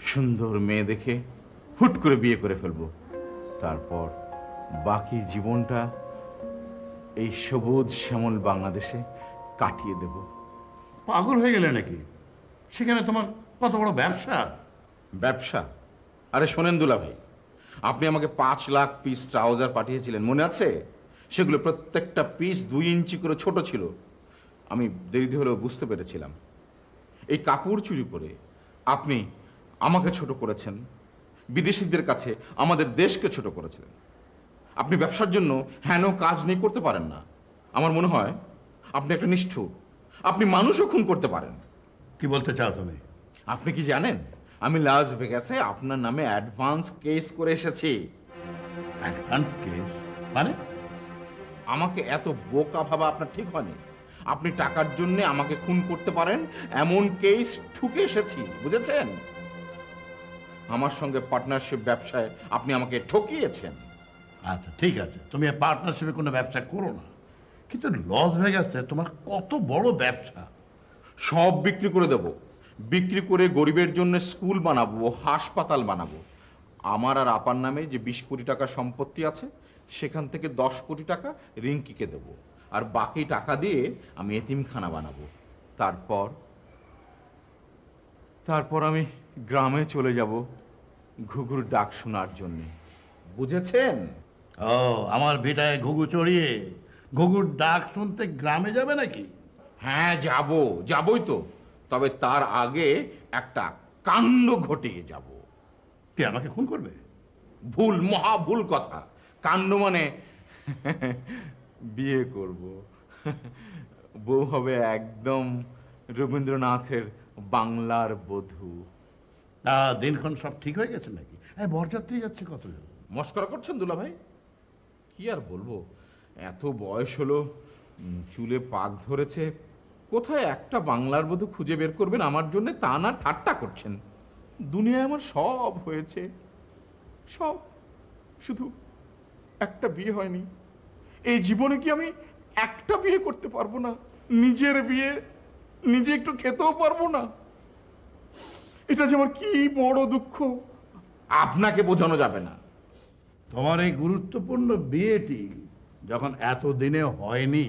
সুন্দর মেয়ে দেখে হুট করে বিয়ে করে ফেলবো। তারপর বাকি জীবনটা এই সবুজ শ্যামল বাংলাদেশে কাটিয়ে দেব। পাগল হয়ে গেলে নাকি? সেখানে তোমার কত বড় ব্যবসা। ব্যবসা? আরে শোনেন দুলা ভাই, আপনি আমাকে 5 লাখ পিস ট্রাউজার পাঠিয়েছিলেন, মনে আছে? সেগুলো প্রত্যেকটা পিস 2 ইঞ্চি করে ছোট ছিল। আমি দেরিতে হলেও বুঝতে পেরেছিলাম। এই কাপড় চুরি করে আপনি আমাকে ছোট করেছেন, বিদেশিদের কাছে আমাদের দেশকে ছোট করেছেন। আপনি ব্যবসার জন্য হেন কাজ নিয়ে করতে পারেন না। আমার মনে হয় আপনি একটা নিষ্ঠুর, আপনি মানুষও খুন করতে পারেন। কি বলতে চাও তুমি? আপনি কি জানেন আমি লাস ভেগাসে আপনার নামে অ্যাডভান্স কেস করে এসেছি। অ্যাডভান্স কেস মানে? আমাকে এত বোকা ভাবা আপনার ঠিক হয়নি। আপনি টাকার জন্য আমাকে খুন করতে পারেন এমন কেস ঠুকে এসেছি, বুঝেছেন? আমার সঙ্গে পার্টনারশিপ ব্যবসায় আপনি আমাকে ঠকিয়েছেন। আচ্ছা ঠিক আছে, তুমি পার্টনারশিপে কোনো ব্যবসা করো না, কিন্তু লস ভেগাসে তোমার কত বড় ব্যবসা। সব বিক্রি করে দেব, বিক্রি করে গরিবের জন্য স্কুল বানাবো, হাসপাতাল বানাবো। আমার আর আপার নামে যে 20 কোটি টাকা সম্পত্তি আছে সেখান থেকে 10 কোটি টাকা রিঙ্কিকে দেব, আর বাকি টাকা দিয়ে আমি এতিমখানা বানাবো। তারপর আমি গ্রামে চলে যাব ঘুঘুর ডাক শোনার জন্যে, বুঝেছেন? ও, আমার ভিটায় ঘুঘু চড়িয়ে ঘুঘুর ডাক শুনতে গ্রামে যাবে নাকি? হ্যাঁ যাবই তো, তবে তার আগে একটা কাণ্ড ঘটিয়ে যাব। কে আমাকে খুন করবে? ভুল, মহা ভুল কথা। কাণ্ড মানে বিয়ে করব, বউ হবে একদম রবীন্দ্রনাথের বাংলার বধূ। দিনক্ষণ সব ঠিক হয়ে গেছে নাকি? বরযাত্রী যাচ্ছে কতজন? মস্করা করছেন দুলা ভাই? কি আর বলবো, এত বয়স হলো, চুলে পাক ধরেছে, কোথায় একটা বাংলার বধূ খুঁজে বের করবেন আমার জন্য, তা না ঠাট্টা করছেন। দুনিয়ায় আমার সব হয়েছে, সব, শুধু একটা বিয়ে হয়নি। এই জীবনে কি আমি একটা বিয়ে করতে পারবো না? নিজের বিয়ে নিজে একটু খেতেও পারবো না। এটা যে আমার কি বড় দুঃখ, আপনাকে বোঝানো যাবে না। তোমার এই গুরুত্বপূর্ণ বিয়েটি যখন এত দিনে হয়নি,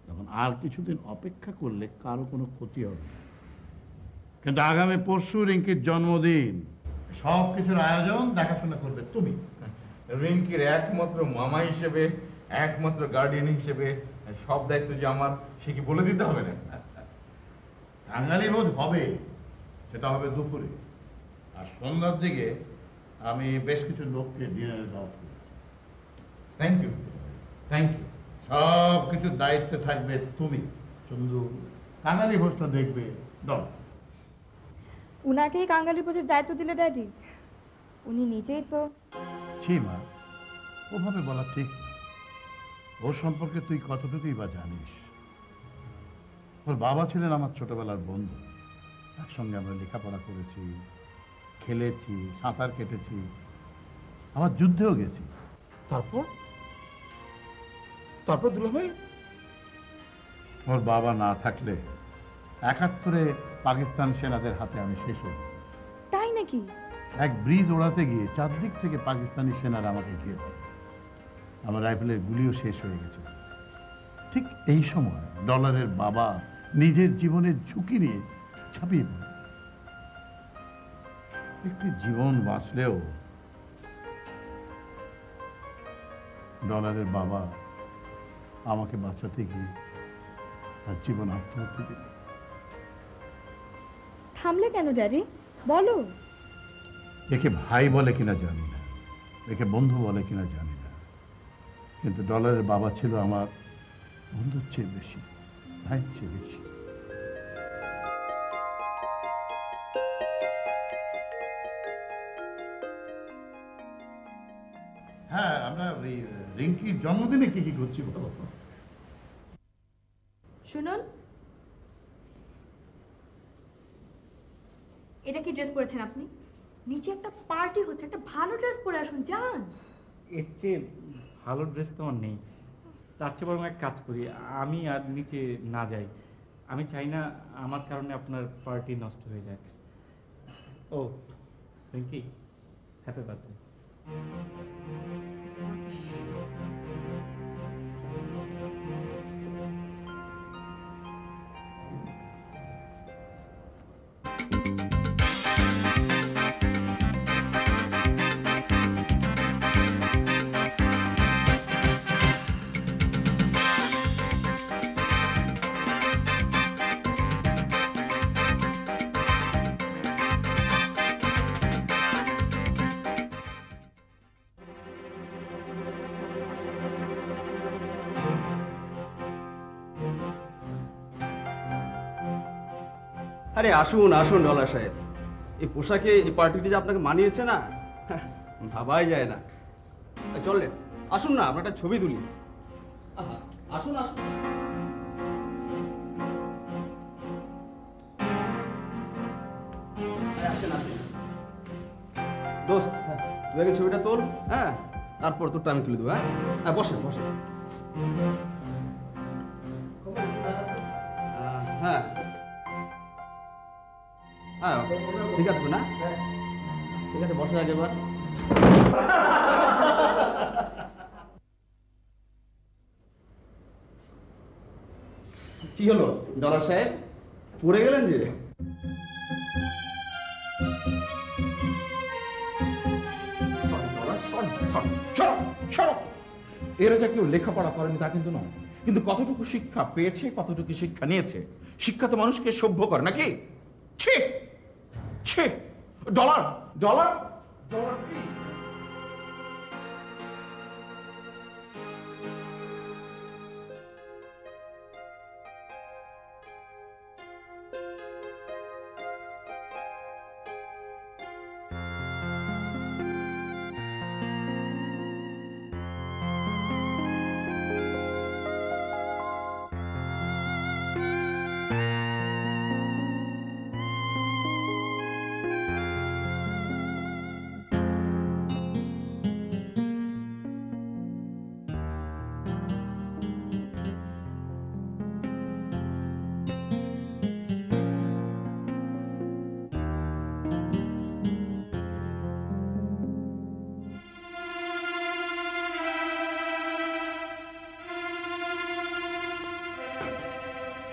তখন আর কিছুদিন অপেক্ষা করলে কারো কোনো ক্ষতি হবে না। কিন্তু আগামী পরশু রিঙ্কির জন্মদিন, সব কিছুর আয়োজন দেখাশোনা করবে তুমি। রিঙ্কির একমাত্র মামা হিসেবে, একমাত্র গার্ডিয়ান হিসেবে সব দায়িত্ব যে আমার, সে কি বলে দিতে হবে না? টাঙ্গালি ভোজ হবে, সেটা হবে দুপুরে, আর সন্ধ্যার দিকে আমি বেশ কিছু লোককে ডিনারে দাওয়াত করেছি। Thank you. সব কিছুর দায়িত্বে থাকবে তুমি, চন্দু। টাঙ্গালি ভোজটা দেখবে দল। উনাকেই কাঙ্গালি ভোজের দায়িত্ব দিলে ড্যাডি? উনি নিজেই তো। ছি মা, ওভাবে বলা ঠিক না। ওর সম্পর্কে তুই কতটুকুই বা জানিস? ওর বাবা ছিলেন আমার ছোটবেলার বন্ধু, একসঙ্গে আমরা লেখাপড়া করেছি, খেলেছি, সাঁতার কেটেছি, আবার যুদ্ধেও গেছি। তারপর দুলা ভাই, ওর বাবা না থাকলে ৭১-এ পাকিস্তান সেনাদের হাতে আমি শেষ হই। তাই নাকি? এক ব্রিজ ওড়াতে গিয়ে চারদিক থেকে পাকিস্তানি সেনারা আমাকে ঘিরে ধরে। আমার রাইফেলের গুলিও শেষ হয়ে গেছে। ঠিক এই সময় ডলারের বাবা নিজের জীবনের ঝুঁকি নিয়ে ঝাঁপিয়ে পড়ে। একটি জীবন বাঁচলেও ডলারের বাবা আমাকে বাঁচাতে গিয়ে তার জীবন আত্মহত্যা দিল। থামলে কেন ড্যাডি, বলো। একে ভাই বলে কিনা জানি না, একে বন্ধু বলে কিনা জানি না, কিন্তু ডলারের বাবা ছিল আমার বন্ধুর চেয়ে বেশি, ভাইয়ের চেয়ে বেশি। হ্যাঁ, আমরা ওই রিঙ্কির জন্মদিনে কি কি করছি বলো। শুনুন, এটা কি ড্রেস পরেছেন আপনি? নিচে একটা পার্টি হচ্ছে, একটা ভালো ড্রেস পরে আসুন, যান। এর চেয়ে ভালো ড্রেস তো আমার নেই, তার চেয়ে বরং এক কাজ করি, আমি আর নিচে না যাই। আমি চাই না আমার কারণে আপনার পার্টি নষ্ট হয়ে যায়। ও রিঙ্কি, হ্যাপি বার্থডে। আরে আসুন আসুন ডলার সাহেব, এই পোশাকে এই পার্টিটি যে আপনাকে মানিয়েছে না, ভাবাই যায় না। চললেন, আসুন না আমরা একটা ছবি তুলি। আসুন আসুন। আসেন আসেন দোস্ত, তুই আগে ছবিটা তোল, হ্যাঁ, তারপর তোরটা আমি তুলে দেবো। হ্যাঁ বসেন বসেন। হ্যাঁ হ্যাঁ ঠিক আছে না, ঠিক আছে বসে আগে এবার। কি হলো ডলার সাহেব, পড়ে গেলেন যে? এরা যা কেউ লেখাপড়া করেনি তা কিন্তু নয়, কিন্তু কতটুকু শিক্ষা পেয়েছে, কতটুকু শিক্ষা নিয়েছে। শিক্ষা তো মানুষকে সভ্য করে নাকি? ছি ছি। ডলার ডলার ডলার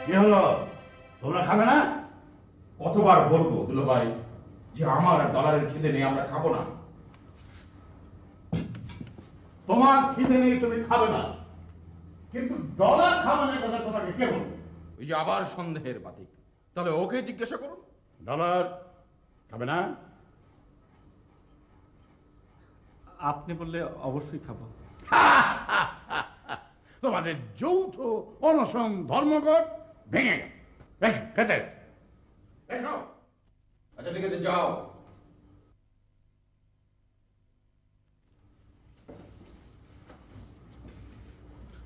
কি হলো, তোমরা খাবে না? কতবার বলবো দুলো ভাই যে আমার আর ডলারের খিদে নেই, আমরা খাবো না। তোমার খিদে নেই, তুমি খাবে না, কিন্তু ডলার খাবে না কথা তোমাকে কে বলবে? ওই যে আবার সন্দেহের বাতিক, তাহলে ওকে জিজ্ঞাসা করুন। ডলার খাবে না? আপনি বললে অবশ্যই খাবো। তোমাদের যৌথ অনশন ধর্মঘট ভেঙে গেল। এসো খেতে এসো। আচ্ছা ঠিক আছে, যাও।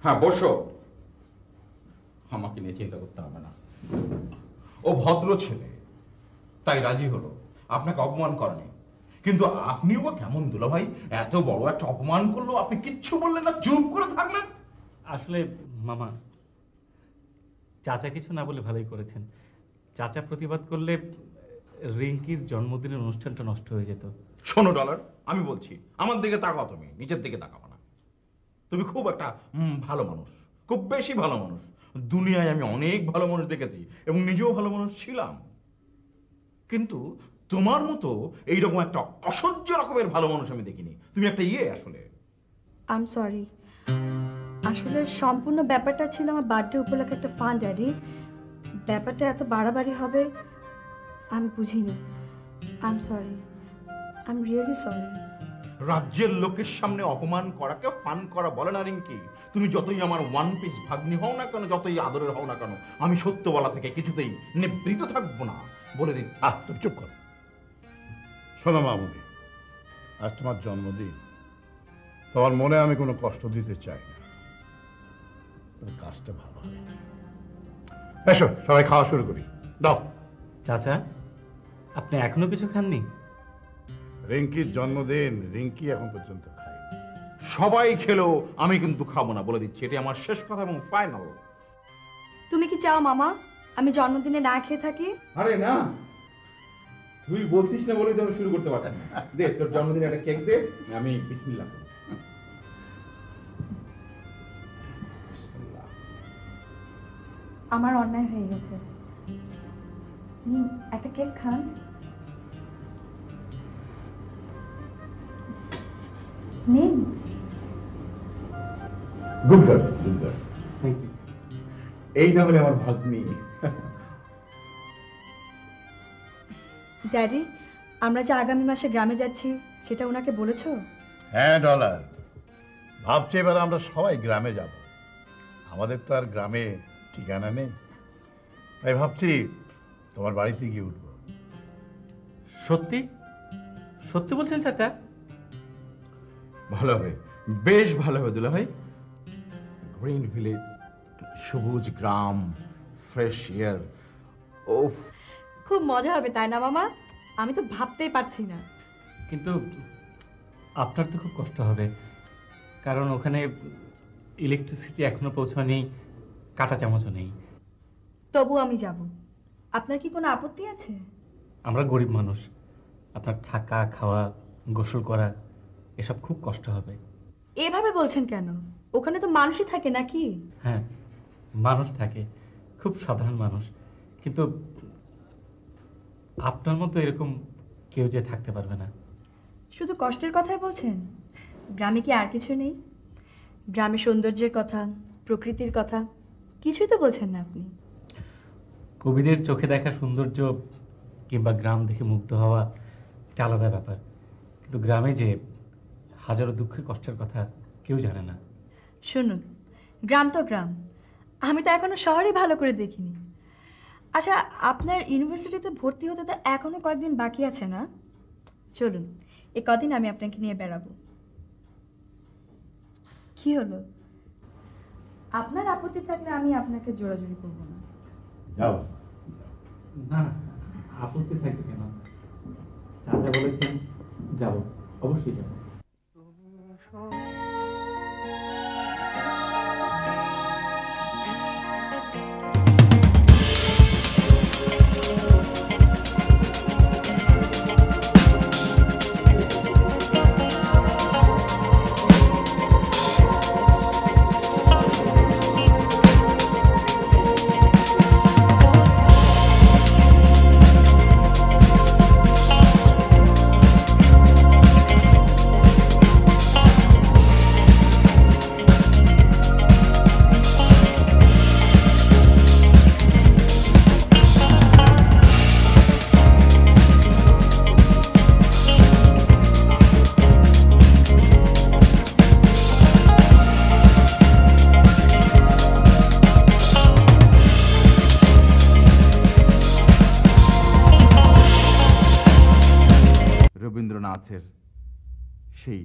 হ্যাঁ বসো, আমাকে নিয়ে চিন্তা করতে হবে না। ও ভদ্র ছেলে, তাই রাজি হলো, আপনাকে অপমান করেনি। কিন্তু আপনিও বা কেমন দুলা ভাই, এত বড় একটা অপমান করলো, আপনি কিচ্ছু বললেন না, চুপ করে থাকলেন। আসলে মামা, চাচা কিছু না বলে ভালোই করেছেন। চাচা প্রতিবাদ করলে রিঙ্কির জন্মদিনের অনুষ্ঠানটা নষ্ট হয়ে যেত। শোনো ডলার, আমি বলছি, আমার দিকে তাকাও, তুমি নিচের দিকে তাকাও না। তুমি খুব একটা ভালো মানুষ, খুব বেশি ভালো মানুষ। দুনিয়ায় আমি অনেক ভালো মানুষ দেখেছি এবং নিজেও ভালো মানুষ ছিলাম, কিন্তু তোমার মতো এইরকম একটা অসহ্য রকমের ভালো মানুষ আমি দেখিনি। তুমি একটা আসলে আই এম সরি, আসলে সম্পূর্ণ ব্যাপারটা ছিল আমার বার্থডে উপলক্ষে একটা ফান, ড্যাডি। ব্যাপারটা এত বাড়াবাড়ি হবে আমি বুঝিনি। I am sorry, I am really sorry. রাজ্যের লোকের সামনে অপমান করাকে ফান করা বলে না রিঙ্কি। তুমি যতই আমার ওয়ান পিস ভাগ্নি হও না কেন, যতই আদরের হও না কেন, আমি সত্য বলা থেকে কিছুতেই নিবৃত থাকবো না, বলে দিই। তুমি চুপ করো। শোনো মামুনি, আজ তোমার জন্মদিন, তোমার মনে আমি কোনো কষ্ট দিতে চাই না, কাজটা ভালো হয়। এসো সবাই খাওয়া শুরু করি, দাও। চাচা, আপনি এখনো কিছু খাননি? রিঙ্কির জন্মদিন, রিঙ্কি এখন পর্যন্ত খায়নি। সবাই খেলেও আমি কিন্তু খাবো না, বলে দিচ্ছি, এটা আমার শেষ কথা এবং ফাইনাল। তুমি কি চাও মামা আমি জন্মদিনে না খেয়ে থাকি? আরে না, তুই বলছিস না বলেই তো আমি শুরু করতে পারছি না। দে তোর জন্মদিনে একটা কেক দে, আমি বিসমিল্লাহ করি। আমার অন্যায় হয়ে গেছে, নিন একটা কেক খান। নিন। Good girl, good girl. Thank you. এই না হলে আমার ভাগ্নি। ড্যাডি, আমরা যে আগামী মাসে গ্রামে যাচ্ছি সেটা ওনাকে বলেছো? হ্যাঁ ডলার, ভাবছি এবার আমরা সবাই গ্রামে যাব। আমাদের তো আর গ্রামে ঠিকানা নেই, তাই ভাবছি তোমার বাড়িতে গিয়ে উঠবো। সত্যি সত্যি বলছেন চাচা? ভালো হবে, বেশ ভালো হবে দুলা ভাই। গ্রিন ভিলেজ, সবুজ গ্রাম, ফ্রেশ এয়ার, ওফ। খুব মজা হবে তাই না মামা? আমি তো ভাবতেই পারছি না। কিন্তু আপনার তো খুব কষ্ট হবে, কারণ ওখানে ইলেকট্রিসিটি এখনো পৌঁছায়নি, কাঁটা চামচও নেই। তবু আমি যাব। আপনার কি কোনো আপত্তি আছে? আমরা গরিব মানুষ, আপনার থাকা খাওয়া গোসল করা এসব খুব কষ্ট হবে। এভাবে বলছেন কেন? ওখানে তো মানুষই থাকে নাকি? হ্যাঁ, মানুষ থাকে, খুব সাধারণ মানুষ, কিন্তু আপনার মতো এরকম কেউ যে থাকতে পারবে না। শুধু কষ্টের কথাই বলছেন? গ্রামে কি আর কিছু নেই? গ্রামে সৌন্দর্যের কথা, প্রকৃতির কথা কিছুই তো বলছেন না আপনি। কবিদের চোখে দেখা সৌন্দর্য কিংবা গ্রাম দেখে মুগ্ধ হওয়া একটা আলাদা ব্যাপার, কিন্তু গ্রামে যে হাজারো দুঃখে কষ্টের কথা কেউ জানে না। শুনুন, গ্রাম তো গ্রাম, আমি তো এখনো শহরে ভালো করে দেখিনি। আচ্ছা, আপনার ইউনিভার্সিটিতে ভর্তি হতে তো এখনো কয়েকদিন বাকি আছে না? চলুন, এই কদিন আমি আপনাকে নিয়ে বেড়াবো। কি হলো? আপনার আপত্তি থাকলে আমি আপনাকে জোরাজুরি করবো না। যাও। না, আপত্তি থাকবে কেন? চাচা বলেছেন যাব, অবশ্যই যাব। রবীন্দ্রনাথের সেই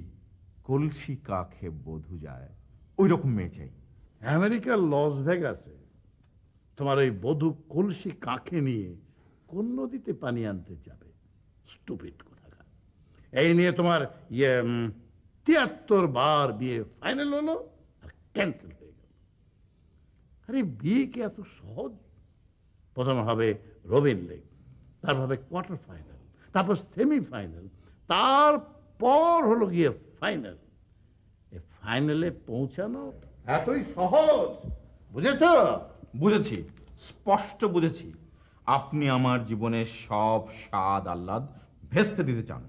কলসি কাখে বধূ যায়, ওই রকম মেয়ে চাই। আমেরিকার লস ভেগাসে তোমার ওই বধূ কলসি কাঁখে নিয়ে কোন নদীতে পানি আনতে যাবে? স্টুপিড কোথাকার। এই নিয়ে তোমার 73 বার বিয়ে ফাইনাল হলো আর ক্যান্সেল হয়ে গেল। আরে বিয়ে কি এত সহজ? প্রথমে হবে রবিন লেগ, তারপর হবে কোয়ার্টার ফাইনাল, তারপর সেমিফাইনাল, তারপর হলো গিয়ে ফাইনাল। ফাইনালে পৌঁছানো এতই সহজ, বুঝেছ? বুঝেছি, স্পষ্ট বুঝেছি। আপনি আমার জীবনের সব স্বাদ আহ্লাদ ভেস্তে দিতে চান।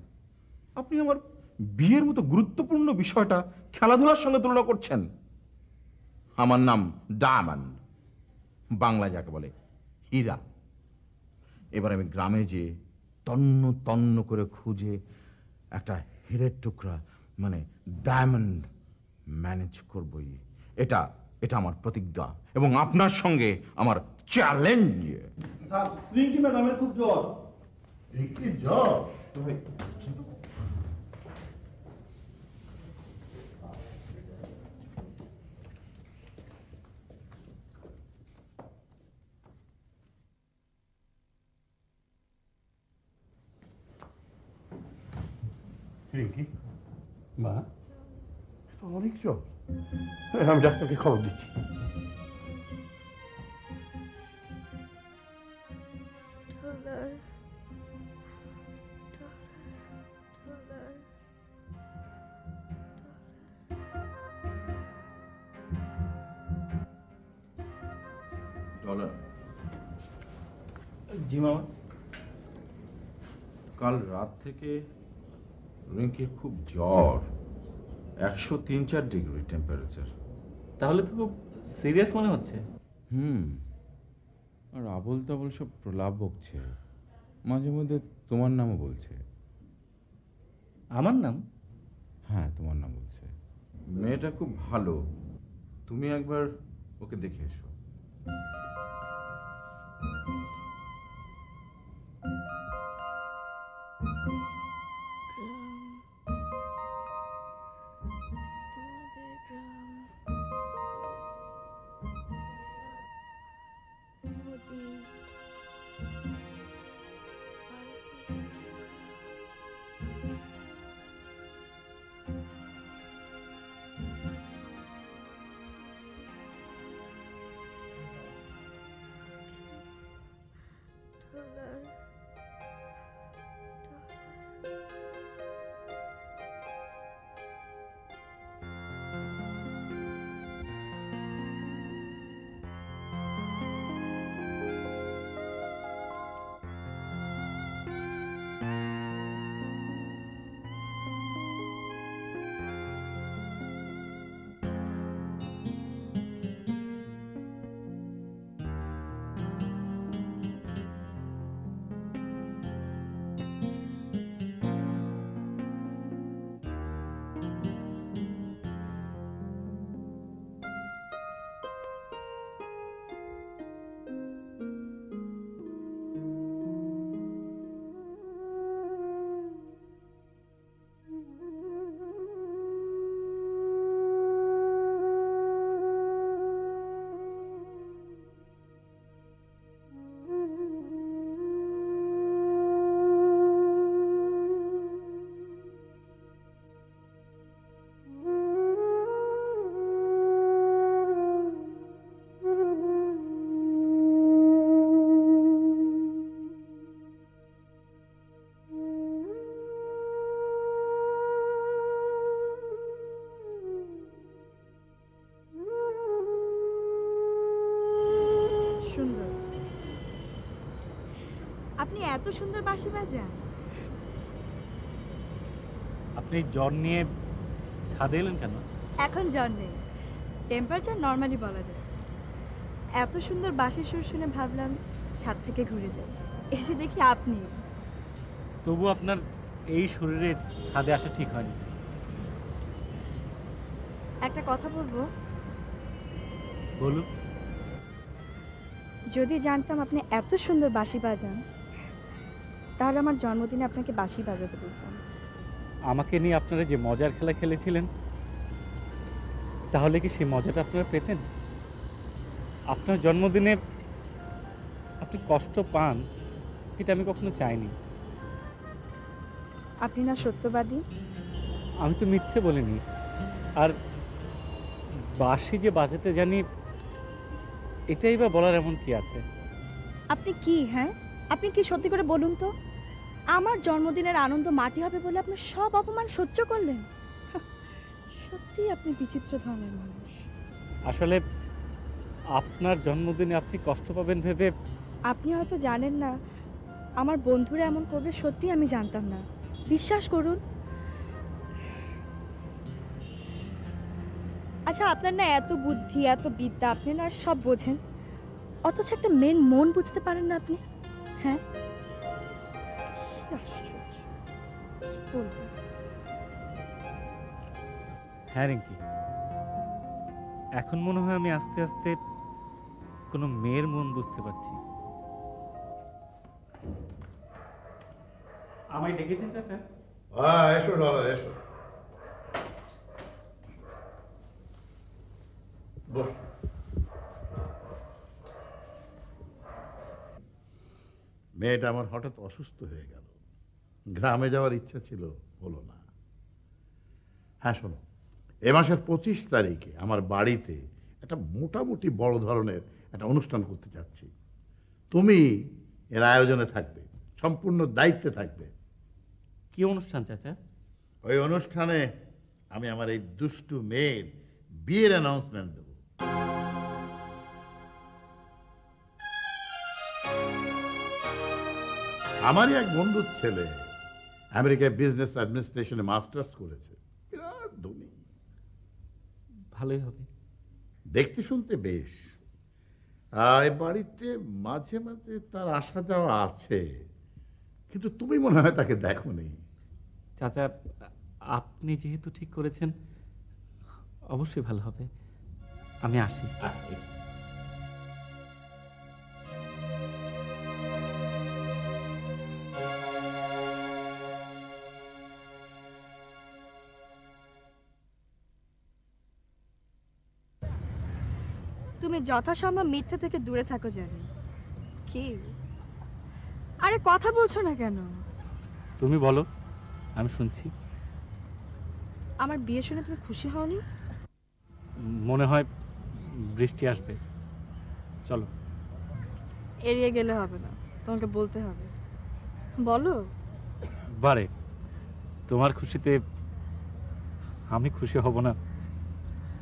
আপনি আমার বিয়ের মতো গুরুত্বপূর্ণ বিষয়টা খেলাধুলার সঙ্গে তুলনা করছেন। আমার নাম ডায়মন্ড, বাংলা যাকে বলে হীরা। এবার আমি গ্রামে যে তন্ন তন্ন করে খুঁজে একটা হীরের টুকরা মানে ডায়মন্ড ম্যানেজ করবই। এটা এটা আমার প্রতিজ্ঞা এবং আপনার সঙ্গে আমার চ্যালেঞ্জ। স্যার, রিঙ্কি ম্যাডামের খুব জ্বর। রিঙ্কি জ্বর? রিঙ্কি, মা, অনেক জ্বর। আমি ডাক্তারকে খবর দিচ্ছি। ডলার। জি মামা। কাল রাত থেকে রিঙ্কির খুব জ্বর, 103-4 ডিগ্রি টেম্পারেচার। তাহলে তো খুব সিরিয়াস মনে হচ্ছে। আর আবল তাবল সব প্রলাপ বকছে, মাঝে মধ্যে তোমার নামও বলছে। আমার নাম? হ্যাঁ, তোমার নাম বলছে। মেয়েটা খুব ভালো, তুমি একবার ওকে দেখে এসো। সুন্দর। আপনি এত সুন্দর বাঁশি বাজান? আপনি জ্বর নিয়ে ছাদে এলেন কেন? এখন জ্বর নেই, টেম্পারেচার নর্মালি বলা যায়। এত সুন্দর বাঁশির সুর শুনে ভাবলাম ছাদ থেকে ঘুরে যাই, এসে দেখি আপনি। তবু আপনার এই শরীরে ছাদে আসা ঠিক হয়নি। একটা কথা বলবো? বলুন। যদি জানতাম আপনি এত সুন্দর বাঁশি বাজান, তাহলে আমার জন্মদিনে আপনাকে বাঁশি বাজাতে বলতাম। আমাকে নিয়ে আপনারা যে মজার খেলা খেলেছিলেন, তাহলে কি সেই মজাটা আপনারা পেতেন? আপনার জন্মদিনে আপনি কষ্ট পান, এটা আমি কখনো চাইনি। আপনি না সত্যবাদী? আমি তো মিথ্যে বলিনি। আর বাঁশি যে বাজাতে জানি, এটাই বা বলার এমন কি আছে? আপনি কি, হ্যাঁ আপনি কি সত্যি করে বলুন তো, আমার জন্মদিনের আনন্দ মাটি হবে বলে আপনি সব অপমান সহ্য করলেন? সত্যি আপনি বিচিত্র ধরনের মানুষ। আসলে আপনার জন্মদিনে আপনি কষ্ট পাবেন ভেবে। আপনি হয়তো জানেন না আমার বন্ধুরা এমন করবে, সত্যি আমি জানতাম না, বিশ্বাস করুন। আচ্ছা, আপনার না এত বুদ্ধি, এত বিদ্যা, আপনি না সব বোঝেন, অথচ একটা মেন মন বুঝতে পারেন না আপনি। হ্যাঁ, কি আশ্চর্য, কি বলবো। হ্যাঁ রিঙ্কি, এখন মনে হয় আমি আস্তে আস্তে কোনো মেয়ের মন বুঝতে পারছি। আমায় ডেকেছেন চাচা? এসো ডলার, এসো বস। মেয়েটা আমার হঠাৎ অসুস্থ হয়ে গেল, গ্রামে যাওয়ার ইচ্ছা ছিল, হলো না। হ্যাঁ শোনো, এ মাসের 25 তারিখে আমার বাড়িতে একটা মোটামুটি বড় ধরনের একটা অনুষ্ঠান করতে যাচ্ছি। তুমি এর আয়োজনে থাকবে, সম্পূর্ণ দায়িত্বে থাকবে। কি অনুষ্ঠান চাচা? ওই অনুষ্ঠানে আমি আমার এই দুষ্টু মেয়ের বিয়ের অ্যানাউন্সমেন্ট দেব। আমারই এক বন্ধুর ছেলে আমেরিকায় বিজনেস অ্যাডমিনিস্ট্রেশনে মাস্টার্স করেছে, বিরাট ধনী। ভালোই হবে। দেখতে শুনতে বেশ। এই বাড়িতে মাঝে মাঝে তার আসা যাওয়া আছে, কিন্তু তুমি মনে হয় তাকে দেখোনি। চাচা, আপনি যেহেতু ঠিক করেছেন, অবশ্যই ভালো হবে। আমি আসি। তুমি যথাসম্ভব মিথ্যে থেকে দূরে থাকো জানি। কি আরে কথা বলছো না কেন? তুমি বলো, আমি শুনছি। আমার বিয়ে শুনে তুমি খুশি হওনি? মনে হয় বৃষ্টি আসবে, চলো। এড়িয়ে গেলে হবে না, তোমাকে বলতে হবে। বলো। বারে তোমার খুশিতে আমি খুশি হব না,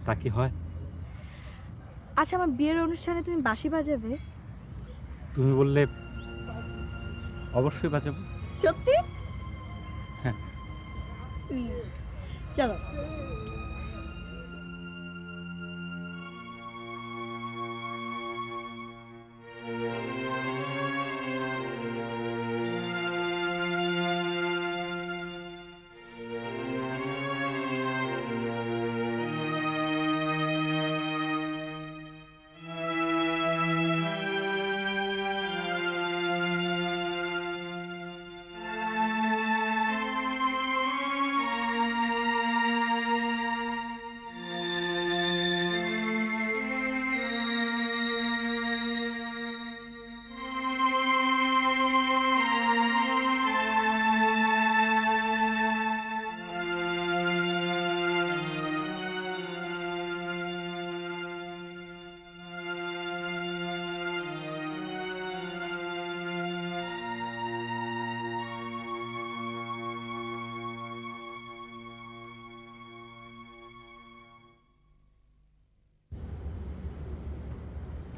তা কি হয়? আচ্ছা, আমার বিয়ের অনুষ্ঠানে তুমি বাঁশি বাজাবে? তুমি বললে অবশ্যই বাজাবো। সত্যি? হ্যাঁ। চলো।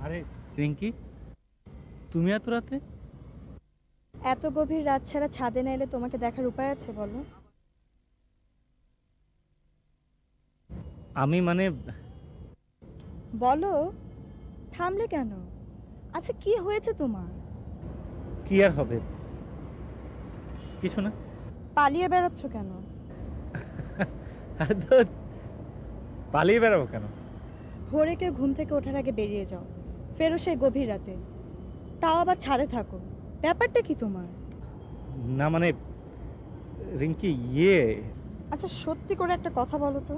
আরে রিঙ্কি, তুমি এত রাতে? এত গভীর রাত ছাড়া ছাদে না এলে তোমাকে দেখার উপায় আছে বলো? আমি মানে বলো, থামলে কেন? আচ্ছা, কি হয়েছে তোমার? কি আর হবে, কিছু না। পালিয়ে বেড়াচ্ছ কেন? আরে ধুর, পালিয়ে বেড়াবো কেন? ভোরে কেউ ঘুম থেকে ওঠার আগে বেরিয়ে যাও, ফেরো সেই গভীর রাতে, তাও আবার ছাদে থাকো। ব্যাপারটা কি তোমার? না মানে রিঙ্কি, আচ্ছা, সত্যি করে একটা কথা বলো তো,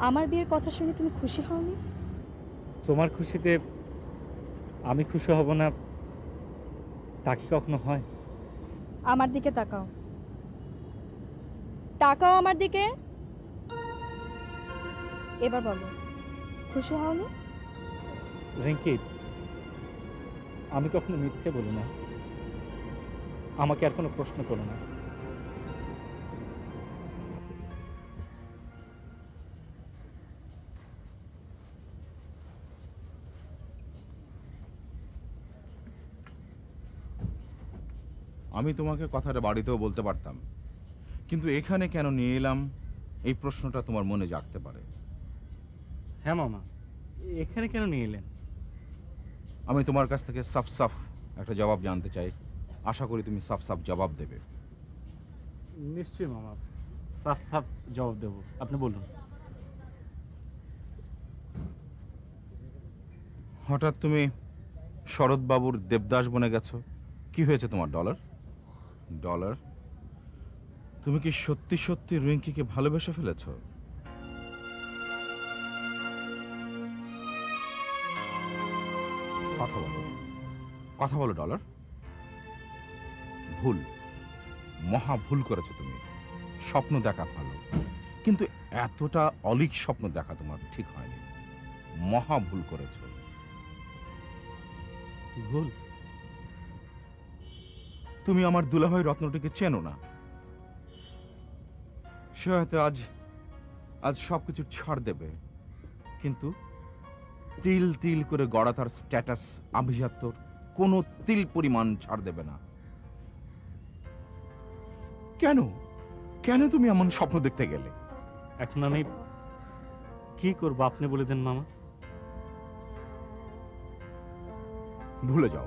আমার বিয়ের কথা শুনে তুমি খুশি হওনি? তোমার খুশিতে আমি খুশি হব না, তা কি কখনো হয়? আমার দিকে তাকাও, তাকাও আমার দিকে। এবার বলো, খুশি হওনি? রিঙ্কি, আমি কখনো মিথ্যে বলি না, আমাকে আর কোনো প্রশ্ন করো না। আমি তোমাকে কথাটা বাড়িতেও বলতে পারতাম, কিন্তু এখানে কেন নিয়ে এলাম এই প্রশ্নটা তোমার মনে জাগতে পারে। হ্যাঁ মামা, এখানে কেন নিয়ে এলেন? আমি তোমার কাছ থেকে সাফ সাফ একটা জবাব জানতে চাই, আশা করি তুমি সাফ সাফ জবাব দেবে। নিশ্চয়ই মামা, সাফ সাফ জবাব দেব, আপনি বলুন। হঠাৎ তুমি শরৎবাবুর দেবদাস বনে গেছো, কি হয়েছে তোমার? ডলার, তুমি কি সত্যি সত্যি রিঙ্কিকে ভালোবেসে ফেলেছো? কথা বলো ডলার। ভুল, মহা ভুল করেছো তুমি। স্বপ্ন দেখা ভালো, কিন্তু এতটা অলীক স্বপ্ন দেখা তোমার ঠিক হয়নি। মহা ভুল করেছো। ভুল? তুমি আমার দুলাভাই রত্নটিকে চেনো না। সে হয়তো আজ সবকিছু ছাড় দেবে, কিন্তু তিল তিল করে গড়া তার স্ট্যাটাস আভিজাত্যর কোনো তিল পরিমাণ ছাড় দেবে না। কেন কেন তুমি এমন স্বপ্ন দেখতে গেলে? এখন আমি কি করবো আপনি বলে দেন মামা। ভুলে যাও,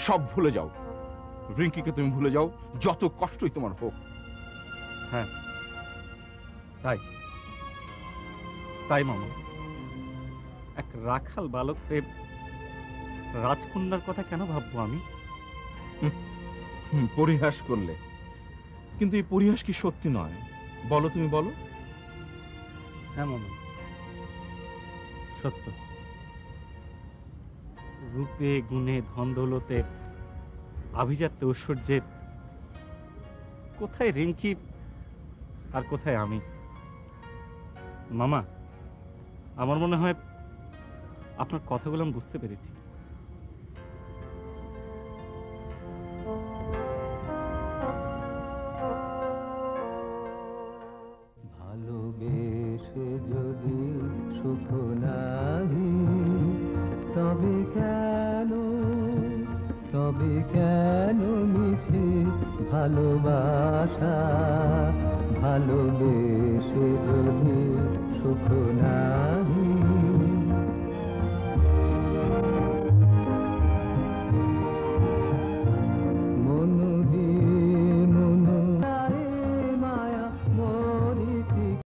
সব ভুলে যাও। রিঙ্কিকে তুমি ভুলে যাও, যত কষ্টই তোমার হোক। হ্যাঁ, তাই মামা। এক রাখাল বালককে রাজকন্যার কথা কেন ভাববো আমি? পরিহাস করলে, কিন্তু এই পরিহাস কি সত্যি নয়? বলো, তুমি বলো। হ্যাঁ মামা, সত্য, রূপে গুণে ধন দৌলতে আভিজাত্য ঐশ্বর্যে কোথায় রিঙ্কি আর কোথায় আমি? মামা, আমার মনে হয় আপনার কথাগুলো আমি বুঝতে পেরেছি। ভালোবেসে যদি সুখ নাহি তবে কেন মিছে ভালোবাসা? ভালোবেসে যদি সুখ নাহি